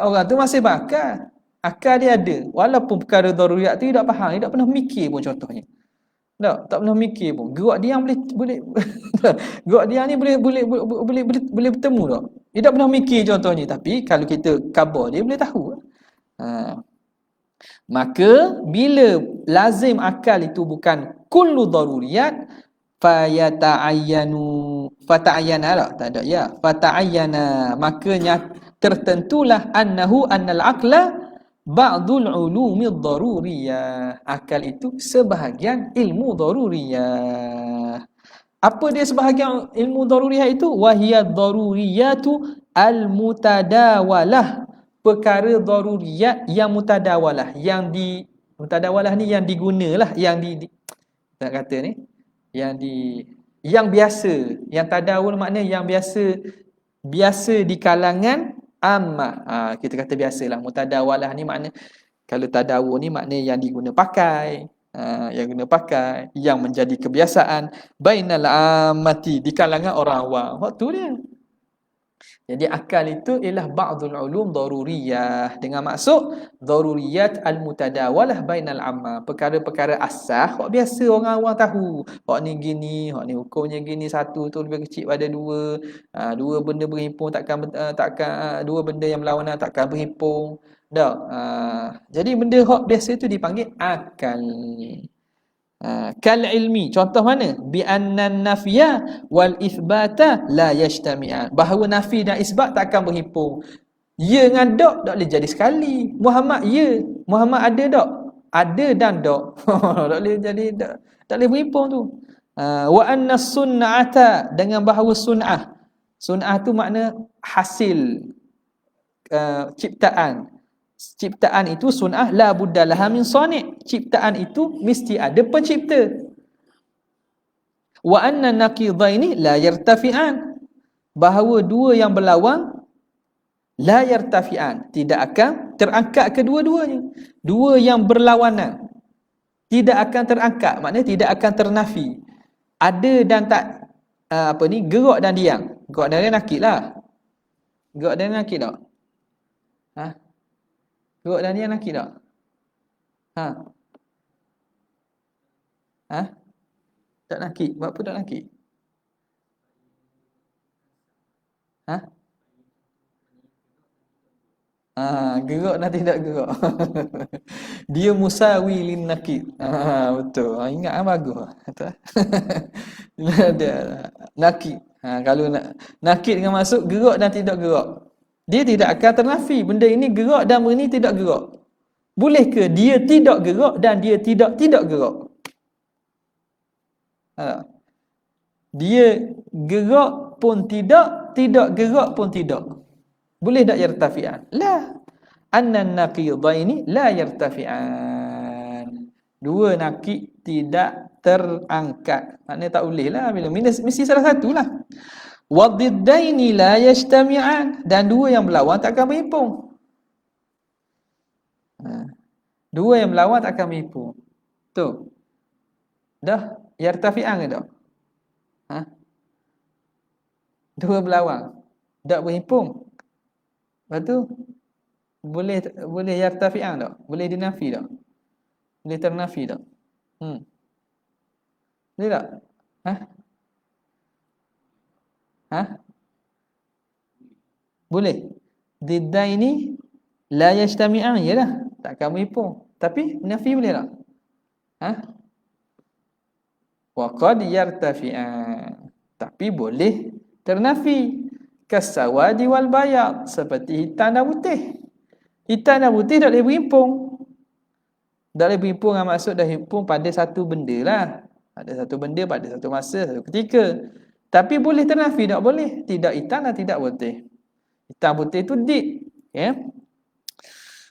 Orang tu masih berakal. Akal dia ada, walaupun perkara daruriyat tu dia tak faham, dia tak pernah mikir pun. Contohnya tak pernah mikir pun. Gerak dia boleh gerak dia ni boleh bertemu tak? Dia tak pernah mikir contohnya, tapi kalau kita khabar dia boleh tahu. Maka bila lazim akal itu bukan kullu daruriyat, fata'ayyana, makanya tertentulah annal aqla ba'dul ulumi daruriyah, akal itu sebahagian ilmu daruriyah. Apa dia sebahagian ilmu daruriyah itu? Wahiyad daruriyatu al-mutadawalah, perkara daruriyat yang mutadawalah, mutadawalah ni yang digunalah, yang nak kata ni yang biasa, yang tadawul makna yang biasa di kalangan ammah. Kita kata biasalah. Mutadawalah ni makna, kalau tadawul ni makna yang diguna pakai, yang menjadi kebiasaan bainal ammati, di kalangan orang awam. Waktu dia. Jadi akal itu ialah ba'dul ulum daruriyah, dengan maksud daruriyat al-mutadawalah bainal amma, perkara-perkara asah hak biasa orang awam tahu. Hak ni gini, hak ni hukumnya gini, satu tu lebih kecil pada dua. Dua benda berhimpun takkan dua benda yang berlawanan takkan berhimpun. Dah. Jadi benda hak biasa tu dipanggil akal. Kal ilmi, contoh mana? Bi annan nafya wal itsbata la yajtami'an, bahawa nafi dan isbat takkan berhimpun. Ya dengan dak tak boleh jadi sekali. Muhammad ya, Muhammad ada dak? Ada dan dak. Tak boleh jadi dak. Tak boleh berhimpun tu. Wa anna sunnata, dengan bahawa sunnah. Sunnah tu makna hasil ciptaan. Ciptaan itu sun'ah la buddalah min sani', ciptaan itu mesti ada pencipta. Wa anna naqidaini la yartafi'an, bahawa dua yang berlawan la yartafi'an, tidak akan terangkat kedua-duanya. Dua yang berlawanan tidak akan terangkat, maknanya tidak akan ternafi. Ada dan tak, gerak dan diam. Gerak dan diam nakid lah. Gerak dan diam nakid tak? Gerak dan diam nakid tak? Tak nakid. Buat apa tak nakid? Gerak dan tidak gerak. Dia musawi lin nakid. Betul. Ingat bagus. Betul. Dia nakid. Kalau nakid dengan maksud gerak dan tidak gerak. Dia tidak akan ternafi. Benda ini gerak dan benda ini tidak gerak. Boleh ke dia tidak gerak dan dia tidak gerak? Ha. Dia gerak pun tidak gerak pun tidak. Boleh tak yartafi'an? La. Annan naqidaini la yartafi'an. Dua nakid tidak terangkat. Maknanya tak boleh lah. Mesti salah satu lah. Wadiddaini la yajtami'an. Dan dua yang berlawan tak akan berhimpun. Dua yang berlawan tak akan berhimpun. Tu. Dah yartafi'an ke tak? Ha? Dua berlawan. Tak berhimpun. Lepas tu boleh yartafi'an tak? Boleh dinafi tak? Boleh ternafi tak? Boleh tak? Ha? Ha? Boleh. Diddaini la yajtami'an, yalah, tak akan berhimpun. Tapi nafi boleh tak? Ha? Wa qad yartafi'an. Tapi boleh ternafi. Kasawadi wal bayad, seperti hitam dan putih. Hitam dan putih tak boleh berhimpun. Tak boleh berhimpun dengan maksud dah himpun pada satu benda lah. Pada satu benda, pada satu masa, satu ketika. Tapi boleh ternafi tak? Boleh. Tidak hitam dan tidak putih. Hitam putih itu dik. Ya.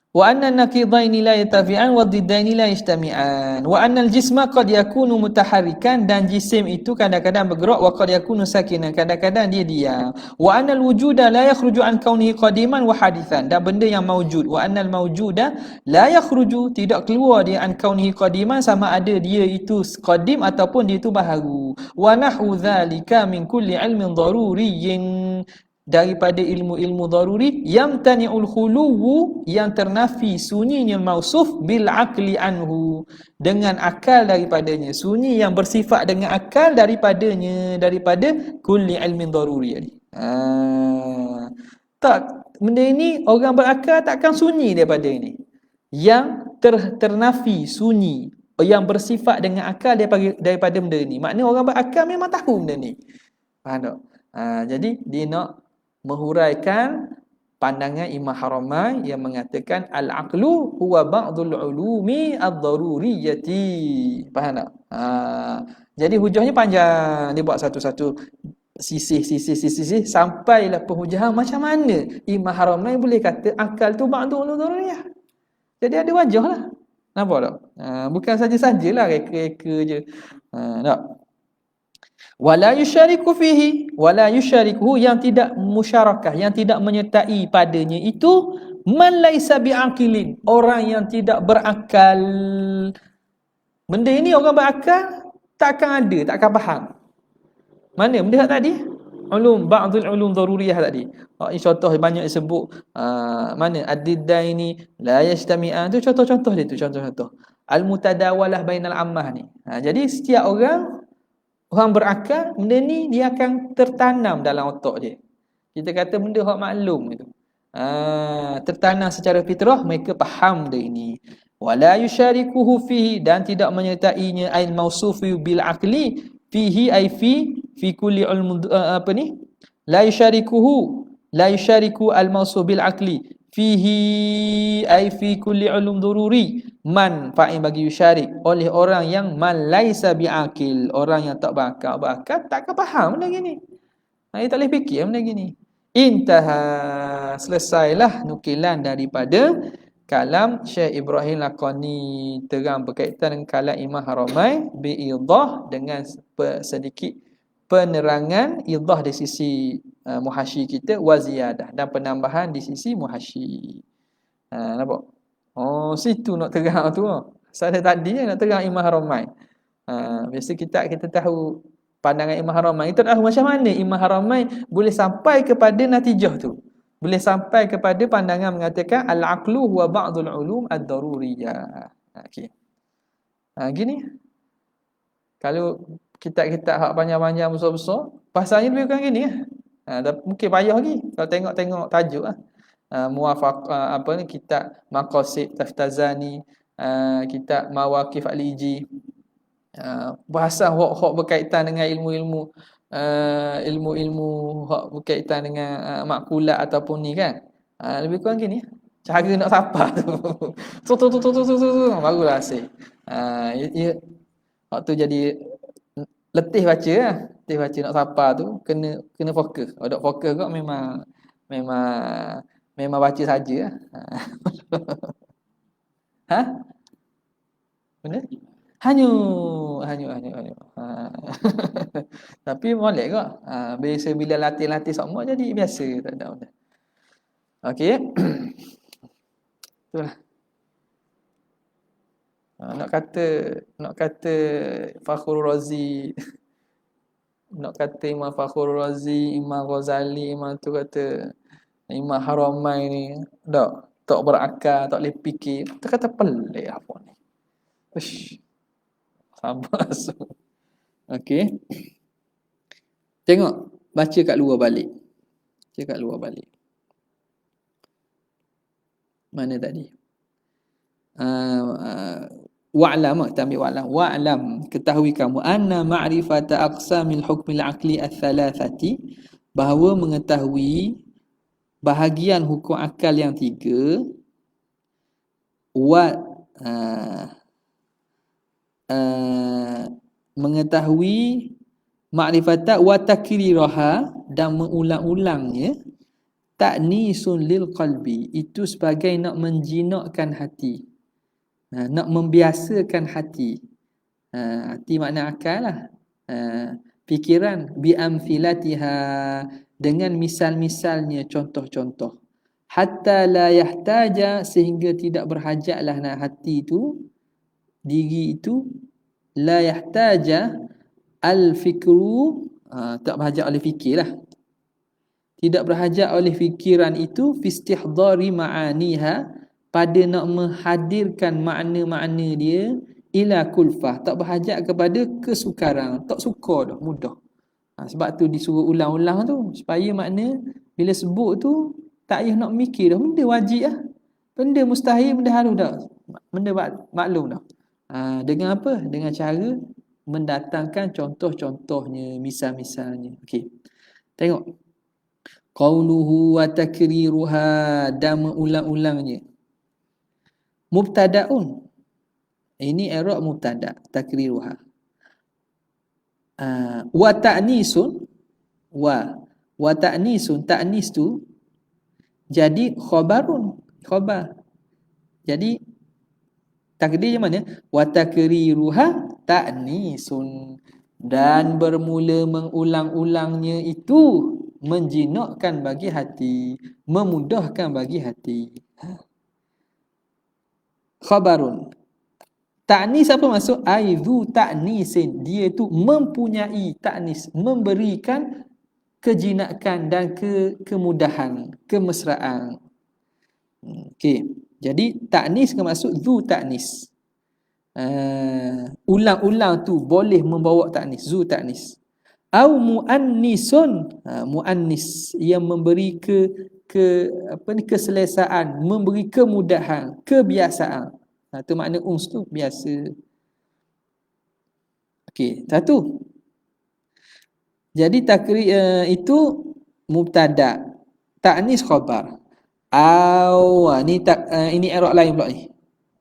Wa anna naqidaini la yatafi'an wa diddaini la yajtami'an. Wa anna al-jisma qad yakunu mutaharrikan, dan jisim itu kadang-kadang bergerak, wa qad yakunu sakinan, kadang-kadang dia diam. Wa anna al-wujuda la yakhruju an kaunihi qadiman wa hadithan, dan benda yang maujud, wa anna al-mawjuda la yakhruju, tidak keluar dia an kaunihi qadiman, sama ada dia itu qadim ataupun dia itu baharu. Wa nahu dzalika min kulli ilmin daruriyyin, daripada ilmu-ilmu daruri, yamtani'ul khuluwu, yang ternafi sunyinya mausuf bil aqli anhu, dengan akal daripadanya, sunyi yang bersifat dengan akal daripadanya, daripada kulli ilmin daruri. Tak, benda ini orang berakal takkan sunyi daripada ini. Yang ternafi sunyi yang bersifat dengan akal daripada benda ini. Maknanya orang berakal memang tahu benda ni. Faham tak? Jadi dia nak menghuraikan pandangan Imam Haramain yang mengatakan al-aqlu huwa ba'dul ulumi ad-daruriyyati. Faham tak? Jadi hujahnya panjang, dia buat satu-satu sisih sampailah penhujahan macam mana Imam Haramain boleh kata akal tu ba'dul ulum daruriyah. Jadi ada wajahlah. Nampak tak? Bukan saja-sajalah reka-reka je. Tak? Wala yusyariku fihi, wala yusyarikuhu, yang tidak musyarakah, yang tidak menyertai padanya itu man laisa biaqilin, orang yang tidak berakal. Benda ini orang berakal takkan ada, takkan faham. Mana benda tadi? Ba'dul ulum daruriyah tadi. Ini contoh banyak disebut. Mana ad-diddaini la yajtami'an, tu contoh-contoh dia tu, contoh-contoh. Al-mutadawalah bainal ammah ni. Jadi setiap orang berakal, benda ni dia akan tertanam dalam otak dia. Kita kata benda hak maklum itu. Tertanam secara fitrah, mereka faham benda ini. Wala yusyarikuhu fihi, dan tidak menyertainya al mausufi bil aqli fihi ay fi kulli ilm la yusyariku al mausuf bil aqli fihi ay fi kulli ulum dururi, man fa'il bagi yusyarik, oleh orang yang man laisa biaqil, orang yang tak berakal takkan faham benda gini. Dia tak boleh fikir benda gini. Intaha, selesailah nukilan daripada kalam Syekh Ibrahim Laqani, terang berkaitan dengan kalam Imam Haramain biidah, dengan sedikit penerangan idah di sisi muhasyi kita, wa ziyadah, dan penambahan di sisi muhasyi. Nampak? Situ nak terang tu. Saya tadi nak terang Imam Haramain. Biasa kita tahu pandangan Imam Haramain. Kita tahu macam mana Imam Haramain boleh sampai kepada natijah tu. Boleh sampai kepada pandangan mengatakan al-aqlu huwa ba'dul ulum ad-daruriyah. Okey. Gini. Kalau kitab-kitab hak panjang-panjang besar-besar, bahasanya lebih kurang gini. Mungkin payah lagi kalau tengok tajuk lah. Kitab Maqasid Taftazani, kitab Mawaqif Al-Iji, bahasan hak berkaitan dengan ilmu-ilmu hak berkaitan dengan makulat ataupun ni kan. Lebih kurang gini. Cara nak sapa tu. Tu, barulah asing. Waktu jadi letih baca lah. Letih baca nak sapa tu kena kena fokus. Kalau tak fokus kau memang memang baca saja lah. Ha? Benar? Hanyu, hanyu. Tapi molek kok. Biasa bila latih-latih semua jadi biasa, tak ada benda. Okey. Itulah. Nak kata Fakhrul Razi, nak kata Imam Fakhrul Razi, Imam Ghazali, Imam tu kata Imam Haramain ni, tak berakal, tak boleh fikir. Kita kata pelik apa ni. Ush, sabar. Okey. Tengok, baca kat luar balik. Baca kat luar balik. Mana tadi? Wa'lam, kita ambil wa'lam, ketahui kamu anna ma'rifata aqsamil hukmil aqli ats-tsalatsati, bahawa mengetahui bahagian hukum akal yang 3, mengetahui ma'rifata wa takriraha, dan mengulang-ulangnya, ta'nisun lil qalbi, itu sebagai nak menjinakkan hati, nak membiasakan hati. Hati makna akal lah. Fikiran, bi amthilatiha, dengan misal-misalnya, contoh-contoh. Hatta la yahtaja, sehingga tidak berhajatlah nak hati itu, diri itu, la yahtaja al-fikru, tak berhajat oleh fikirlah. Tidak berhajat oleh fikiran itu fi istihdari ma'aniha, pada nak menghadirkan makna-makna dia, ila kulfah, tak berhajat kepada kesukaran, tak suka dah, mudah. Sebab tu disuruh ulang-ulang tu, supaya makna bila sebut tu tak payah nak mikir dah, benda wajib lah. Benda mustahil, benda harus dah. Benda maklum dah. Dengan apa? Dengan cara mendatangkan contoh-contohnya, misal-misalnya. Okey. Tengok. Qauluhu wa takriruha, dan mengulang-ulangnya. Mubtada'un. Ini i'rab mubtada', takriruha. Wa ta'nisun, wa ta'nisun, ta'nis tu jadi khabarun, khabar. Jadi takdir yang mana? Wa takriruha ta'nisun, dan bermula mengulang-ulangnya itu menjinakkan bagi hati, memudahkan bagi hati. Khabarun. Ta'nis apa maksud? Aizu ta'nisin, dia itu mempunyai ta'nis, memberikan kejinakan dan kemudahan, kemesraan. Okey. Jadi ta'nis ke maksud zu ta'nis. Ulang-ulang tu boleh membawa ta'nis, zu ta'nis. Au muannisun, muannis yang memberi keselesaan, memberi kemudahan, kebiasaan. Itu makna uns tu biasa. Okey, satu. Jadi takrir itu mubtada, ta'nis khabar. Au ini i'rab lain pula ni.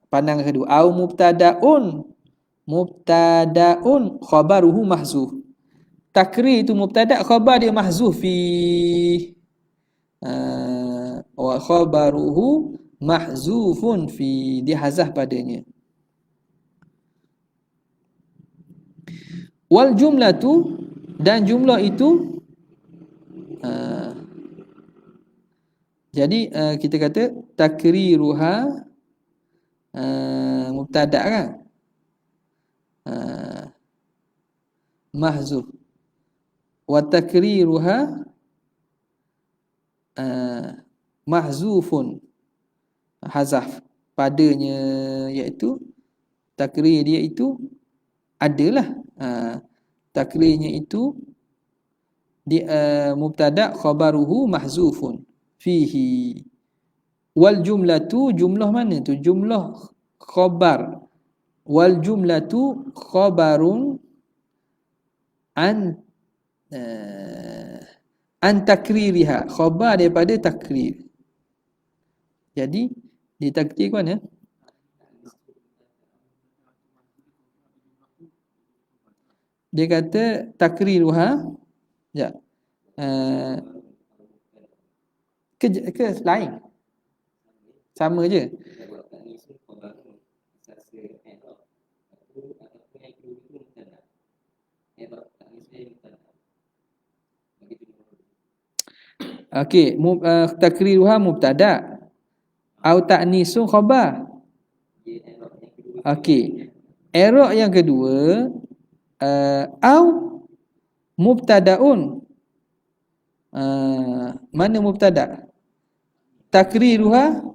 Pandangan kedua. Au mubtadaun khabaruhu mahzuf. Takrir itu mubtada, khabar dia mahzuf fi wa khabaruhu mahzufun fi, dia hazaf padanya. Wal jumlatu, dan jumlah itu jadi kita kata takriruha mubtada kan, mahzuf, wa takriruha mahzufun, hazaf padanya, iaitu takrir dia itu adalah, takrirnya itu di mubtada khabaruhu mahzufun fihi. Wal jumlatu, jumlah mana tu? Jumlah khabar. Wal jumlatu khabarun an takririha, khabar daripada takrir. Jadi ditakdir ke mana? Dia kata takriruha. Ya. Ke lain. Sama je. Okey, takriruha mubtada au ta'nisu khabar. Okey. I'rab yang kedua au mubtadaun. Mana mubtada? Takriruha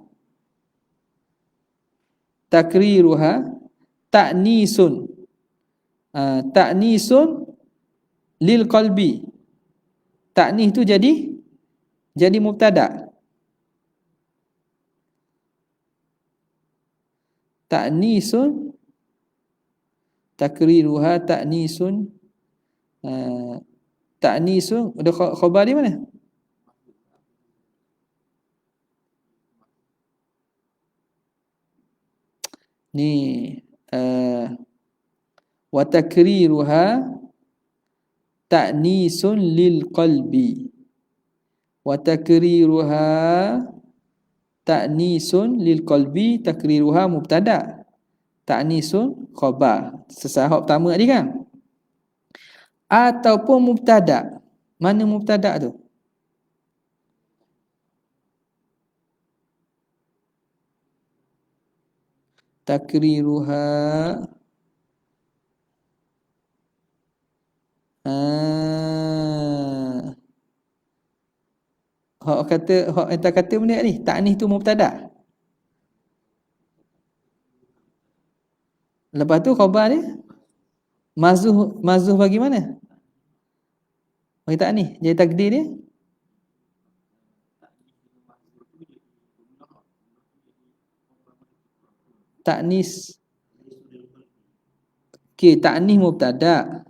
ta'nisun. Ta'nisun lil qalbi. Ta'nis tu jadi mubtada. Ta'nisun, takriruha ta'nisun. Ta'nisun, ada khabar di mana? Ni wa takriruha ta'nisun lil qalbi. Wa takriruha ta'nisun lil qalbi, takriruha mubtada, ta'nisun khabar. Sesahab pertama tadi kan? Ataupun mubtada. Mana mubtada tu? Takriruha hak kata benda ni, ta'nis tu mubtada. Lepas tu khabar dia mazuh bagi mana? Bagi ta'nis. Jadi takdir dia ta'nis. Okey, ta'nis mubtada.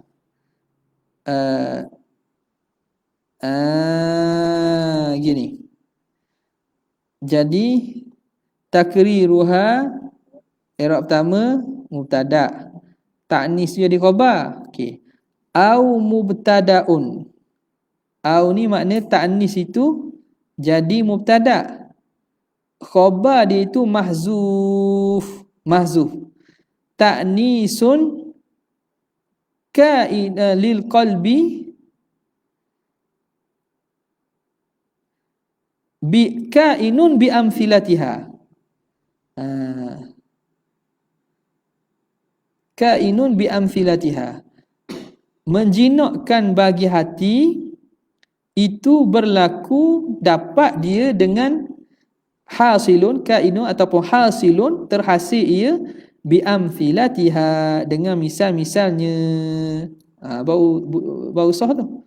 Gini. Jadi takriruha i'rab pertama mubtada. Ta'nis jadi khabar. Okey. Au mubtadaun. Au ni makna ta'nis itu jadi mubtada. Khabar dia itu mahzuf. Ta'nisun ka'ina lil qalbi bi ka'inun bi amthilatiha. Ka'inun bi amthilatiha. Menjinakkan bagi hati itu berlaku dapat dia dengan hasilun, ka'inun ataupun hasilun, terhasil ia bi amthilatiha, dengan misal-misalnya. Baru sah tu.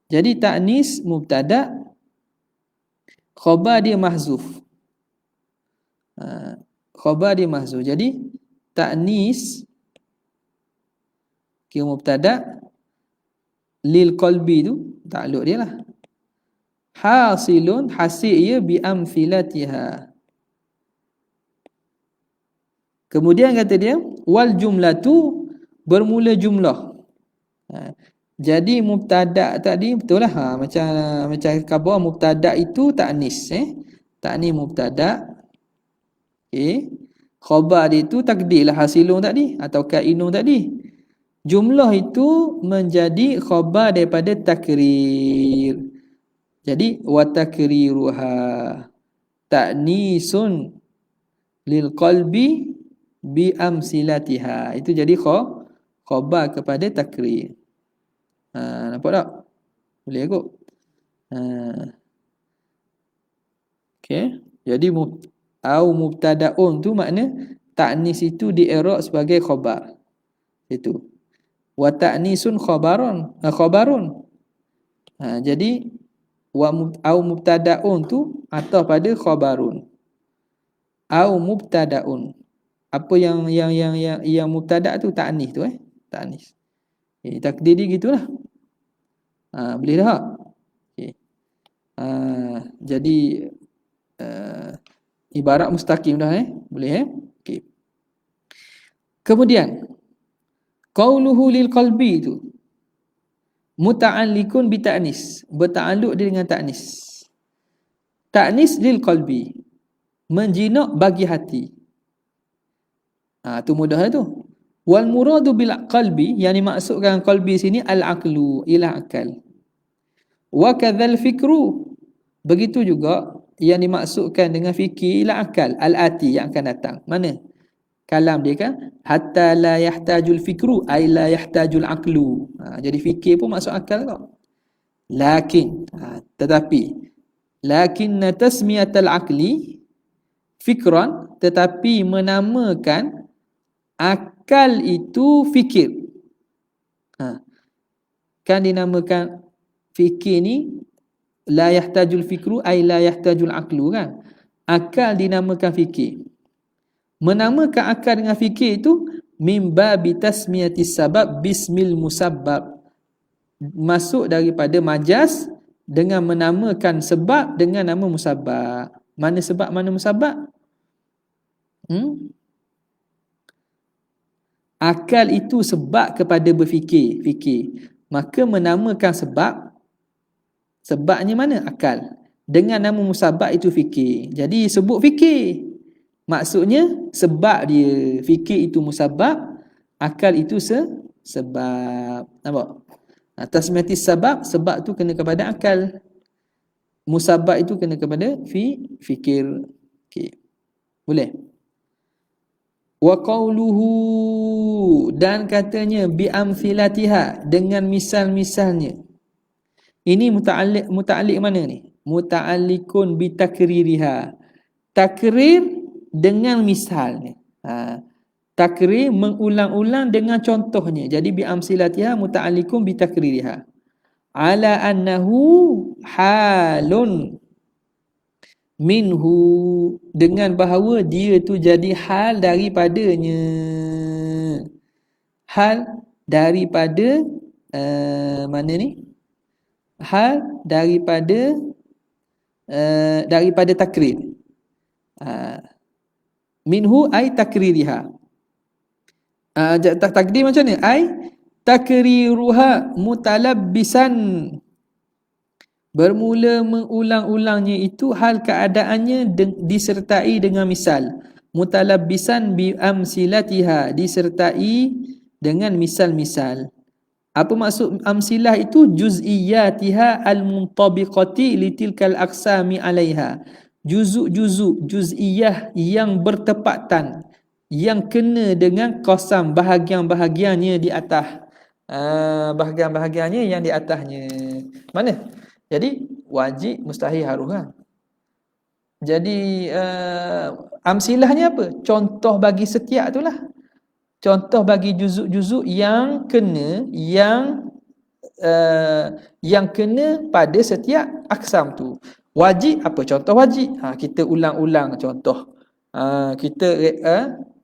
Jadi ta'nis mubtada, khabar dia mahzuf. Khabar dia mahzuf. Jadi ta'nis kira mubtada, lil qalbi tu takluk dia lah. Hasilun, hasil ia bi amthilatiha. Kemudian kata dia wal jumlatu, bermula jumlah. Jadi mubtada tadi betul lah, macam khabar mubtada itu ta'nis, ta'nis mubtada. Okey. Khabar dia itu takdirlah hasilun tadi atau kainun tadi. Jumlah itu menjadi khabar daripada takrir. Jadi wa takriruha ta'nisun lil qalbi bi amsilatiha. Itu jadi khabar kepada takrir. Nampak tak? Boleh kot. Okey. Jadi au mubtadaun tu makna ta'nis itu di-i'rab sebagai khabar. Itu. Wa ta'nisun khabarun. Jadi au mubtadaun tu atau pada khabarun. Au mubtadaun. Apa yang mubtada tu ta'nis tu, ta'nis. Takdir dia gitulah. Boleh dah. Okey. Jadi Ibarat mustaqim dah boleh okey. Kemudian qauluhu lil qalbi itu muta'alliqun bi ta'nis, bertakluk dia dengan ta'nis. Ta'nis lil qalbi, menjinak bagi hati. Tu mudah tu. Wal muradu bil qalbi, yang dimaksudkan qalbi sini al aqlu, ialah akal. Wa kadzal fikru, begitu juga yang dimaksudkan dengan fikir ialah akal, al ati, yang akan datang. Mana? Kalam dia kan hatta la yahtajul fikru ay la yahtajul aqlu. Jadi fikir pun masuk akal kau. Lakin tetapi lakinna tasmiyatal aqli fikran, tetapi menamakan akal itu fikir. Kan dinamakan fikir ni la yahtajul fikru ay la yahtajul aqlu kan. Akal dinamakan fikir. Menamakan akal dengan fikir itu mimba bitasmiyatis sabab bismil musabbab, masuk daripada majas dengan menamakan sebab dengan nama musabbab. Mana sebab mana musabbab? Akal itu sebab kepada berfikir, fikir. Maka menamakan sebabnya mana? Akal. Dengan nama musabbab itu fikir. Jadi sebut fikir. Maksudnya sebab dia, fikir itu musabbab, akal itu sebab. Nampak? Tasmiyatis sabab, sebab tu kena kepada akal. Musabbab itu kena kepada fikir. Okey. Boleh? Wa qawluhu, dan katanya bi amthilatiha, dengan misal-misalnya. Ini muta'alliq mana ni? Muta'alliqun bi takririha. Takrir dengan misalnya. Takrir mengulang-ulang dengan contohnya. Jadi bi amthilatiha muta'alliqun bi takririha. Ala annahu halun minhu, dengan bahawa dia tu jadi hal daripadanya. Hal daripada mana ni? Hal daripada takrir. Minhu ay takririha. Takdir macam ni? Ay takriruha mutalabbisan, bermula mengulang-ulangnya itu hal keadaannya disertai dengan misal. Mutalabbisan bi amsilatiha, disertai dengan misal-misal. Apa maksud amsilah itu? Juz'iyatiha al-muntabiqati litilkal aqsami alaiha. Juzuk-juzuk, juz'iyah yang bertepatan, yang kena dengan qasam, bahagian-bahagiannya di atas. Bahagian-bahagiannya yang di atasnya. Mana? Jadi wajib, mustahil, harus kan. Jadi amsilahnya apa? Contoh bagi setiap itulah. Contoh bagi juzuk-juzuk yang kena, yang kena pada setiap aksam tu. Wajib apa? Contoh wajib. Kita ulang-ulang contoh. Kita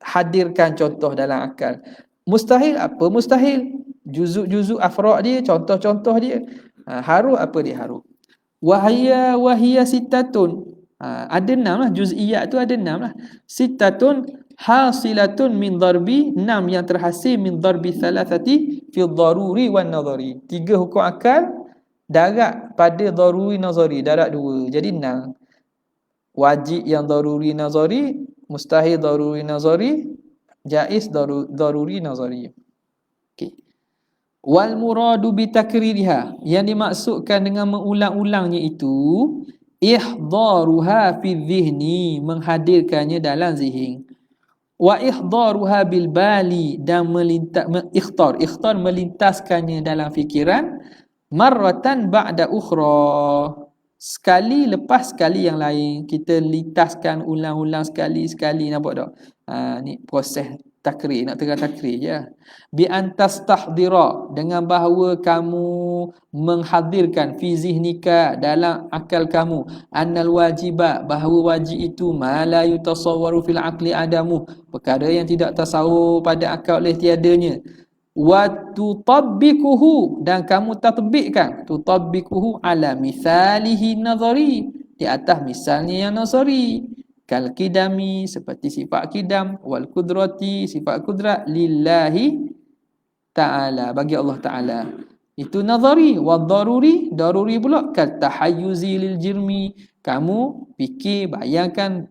hadirkan contoh dalam akal. Mustahil apa? Mustahil. Juzuk-juzuk afra' dia, contoh-contoh dia. Harus apa dia? Harus. Wahia sitatun. Ada 6 lah. Juz'iyat tu ada 6 lah. Sitatun hasilatun min darbi, 6 yang terhasil min darbi thalathati fi daruri wan nazari. 3 hukum akal darat pada daruri nazari, darat 2. Jadi 6. Wajib yang daruri nazari, mustahil daruri nazari, jaiz daruri nazari. Okey. Wal muradu bi takririha, yang dimaksudkan dengan mengulang-ulangnya itu ihdaruha fi dhihni, menghadirkannya dalam zihin. Wa ihdaruha bil bali, dan ikhtar melintaskannya dalam fikiran, marratan ba'da ukhra, sekali lepas sekali yang lain. Kita lintaskan ulang-ulang sekali-sekali, nampak tak? Ni proses takrir, nak terang takrir je. Bi antas tahdira, dengan bahawa kamu menghadirkan fi zihnika, dalam akal kamu, annal wajiba, bahawa wajib itu ma la yutasawwaru fil aqli adamu, perkara yang tidak tasawur pada akal oleh tiadanya. Wa tutabbiquhu, dan kamu tatbikkan, tutabbiquhu ala misalihi nazari, di atas misalnya yang nazari. kal qidami seperti sifat qidam, wal qudrati sifat qudrat lillahi ta'ala bagi Allah Ta'ala. Itu nazari. Wa daruri pula kal tahayyuzi lil jirmi, kamu fikir bayangkan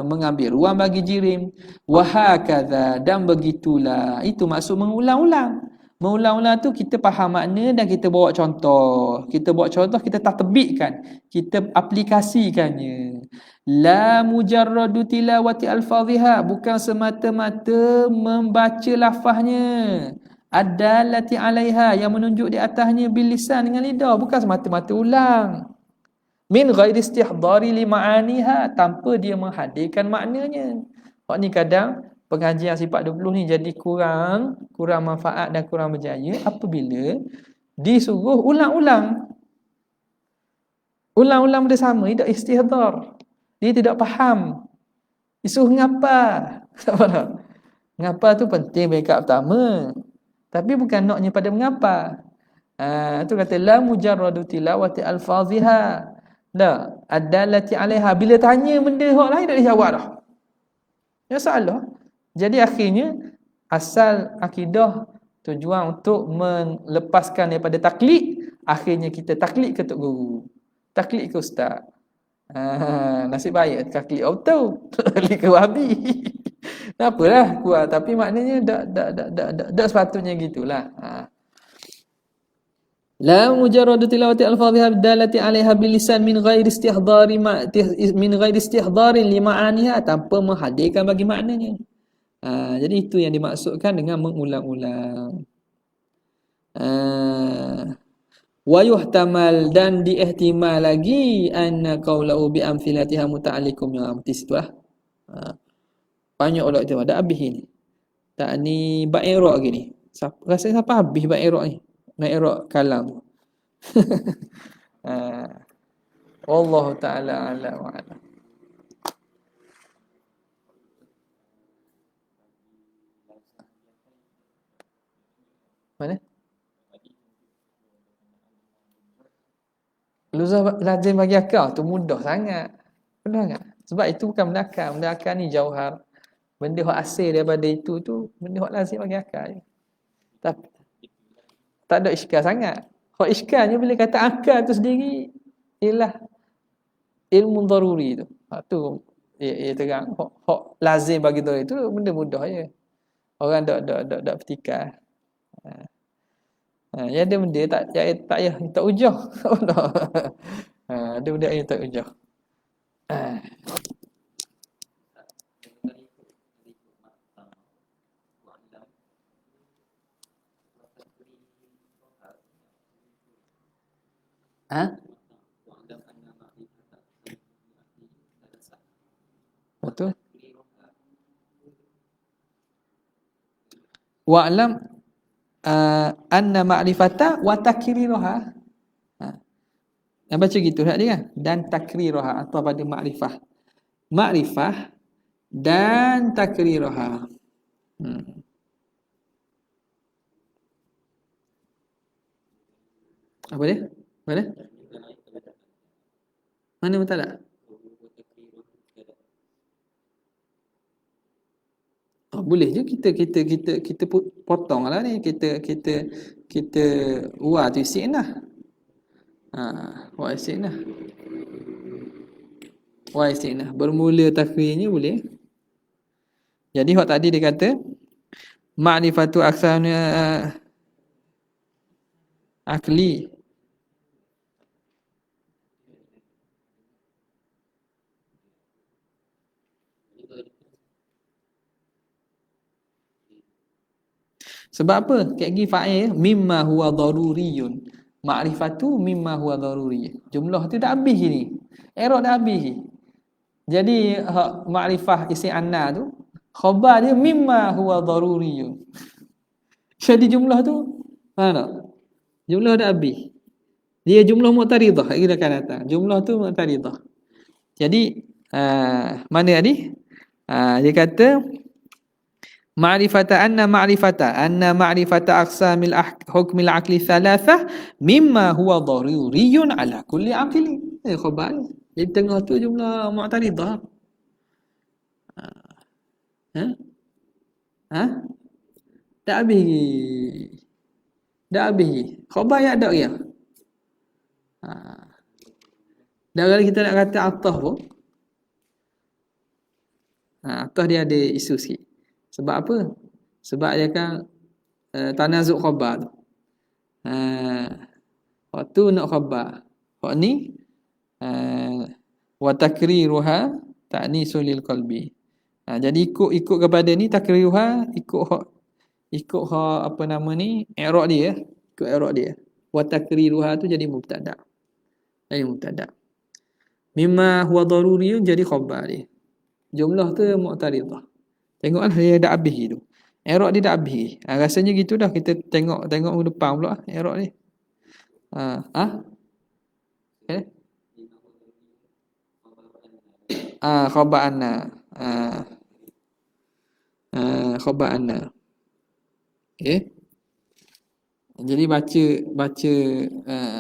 mengambil ruang bagi jirim. Wa hakadha, dan begitulah. Itu maksud mengulang-ulang. Mengulang-ulang tu kita faham makna dan kita bawa contoh. Kita bawa contoh, kita tatbikkan, kita aplikasikannya. La mujarradu tilawati alfaziha, bukan semata-mata membaca lafaznya. Ad-dallati 'alaiha, yang menunjuk di atasnya bil lisan, dengan lidah, bukan semata-mata ulang. Min ghairi istihdari li ma'aniha, tanpa dia menghadirkan maknanya. Hak ni kadang pengajian sifat 20 ni jadi kurang manfaat dan kurang berjaya apabila disuruh ulang-ulang bersama, tidak istihdar. Dia tidak faham. Disuruh ngapa? Ngapa tu penting backup pertama. Tapi bukan naknya pada mengapa. Tu kata la mujarradu tilawati alfaziha. La adallati 'alaiha. Bila tanya benda hak lain tak dijawab dah. Ya salah. Jadi akhirnya asal akidah tujuan untuk melepaskan daripada taklid, akhirnya kita taklid ke tok guru, taklid ke ustaz. Nasib baik taklid auto, taklid ke wahabi. Tak apalah kuat, tapi maknanya tak sepatutnya gitulah. La mujarradu tilawati al-fadhiha dalati 'alaiha bil lisan min ghairi istihdari li ma'aniha, tanpa menghadirkan bagi maknanya. Jadi itu yang dimaksudkan dengan mengulang-ulang. Wa yuhtamal, dan diihtimal lagi anna qawlahu bi amthilatiha muta'alliqum, yang di situ lah. Banyak ulama itu ada habis ini. Tak ni bab i'rab lagi ni. Rasa siapa habis bab i'rab ni? Nak i'rab kalam. Wallahu ta'ala a'lam wa a'lam. Mana? Luzah lazim bagi akal tu mudah sangat. Benar tak? Sebab itu bukan benda akal. Benda akal ni jauhar. Benda hak asal daripada itu tu, benda hak lazim bagi akal. Tapi tak ada iskal sangat. Hak iskalnya bila kata akal tu sendiri ialah ilmu daruri tu. Hak tu ia terang. Hak lazim bagi daruri tu benda mudah je. Orang tak petikar. Ya ada benda tak ujah. Ada benda yang tak ujah. Betul. Wa'lam anna ma'rifata wa takriraha. Yang baca gitu tak dia kan? Dan takriraha, atau pada ma'rifah. Ma'rifah dan takriraha. Apa dia? Mana? Mana mutalah? Boleh je kita potonglah ni, kita wa tu isti'nah. Wa isti'nah. Wa isti'nah bermula takwirnya boleh. Jadi hak tadi dia kata ma'rifatu aqsamnya akli. Sebab apa? Kayak gini fa'il mimma huwa daruriyun. Ma'rifatu mimma huwa daruri. Jumlah tu dah habis ni. I'rab dah habis. Jadi ma'rifah isi anna tu khabar dia mimma huwa daruriyun. Jadi jumlah tu mana? Jumlah dah habis. Dia jumlah mu'taridah, kita akan datang. Jumlah tu mu'taridah. Jadi mana tadi? Dia kata ma'rifata anna ma'rifata aqsamil hukmil aqli thalathah mimma huwa daruriyun ala kulli aqli. Khabar. Di tengah tu jumlah Mu'taridah. Ha? Ha? Dah habis lagi. Dah habis lagi. Khabar ya ada ya. Ha. Dan kalau kita nak kata atah pun, atah dia ada isu sikit. Sebab apa? Sebab dia kan tanazuk khabar tu. Waktu nak khabar. Wak ni wa takriruha ta'nisul lil qalbi. Jadi ikut kepada ni takriruha ikut apa nama ni i'rab dia, ikut i'rab dia. Wa takriruha tu jadi mubtada. Jadi mubtada. Mimma huwa daruriyun jadi khabar dia. Jumlah tu mu'taridah. Tengoklah dia dah habis tu. I'rab dia dah habis. Rasanya gitu dah kita tengok depan pula i'rab ni. Okay. Khabar anna. Khabar anna. Okay. Jadi baca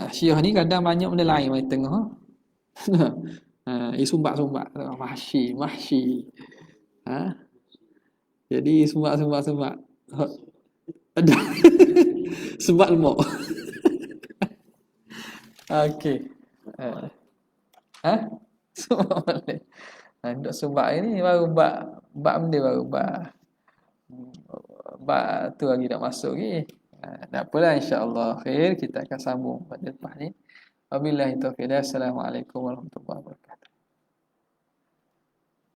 Syiah ni kadang banyak benda lain di tengah. Sumbat-sumbat mahsyi. Jadi sumbat. Ada. Sumbat lemak. Okey. Sumbat balik. Duk sumbat ini baru bab benda baru bab tu lagi dah masuk lagi. Tak apalah, insya-Allah khair, kita akan sambung pada lepas ni. Wabillahi taufiq. Assalamualaikum warahmatullahi wabarakatuh.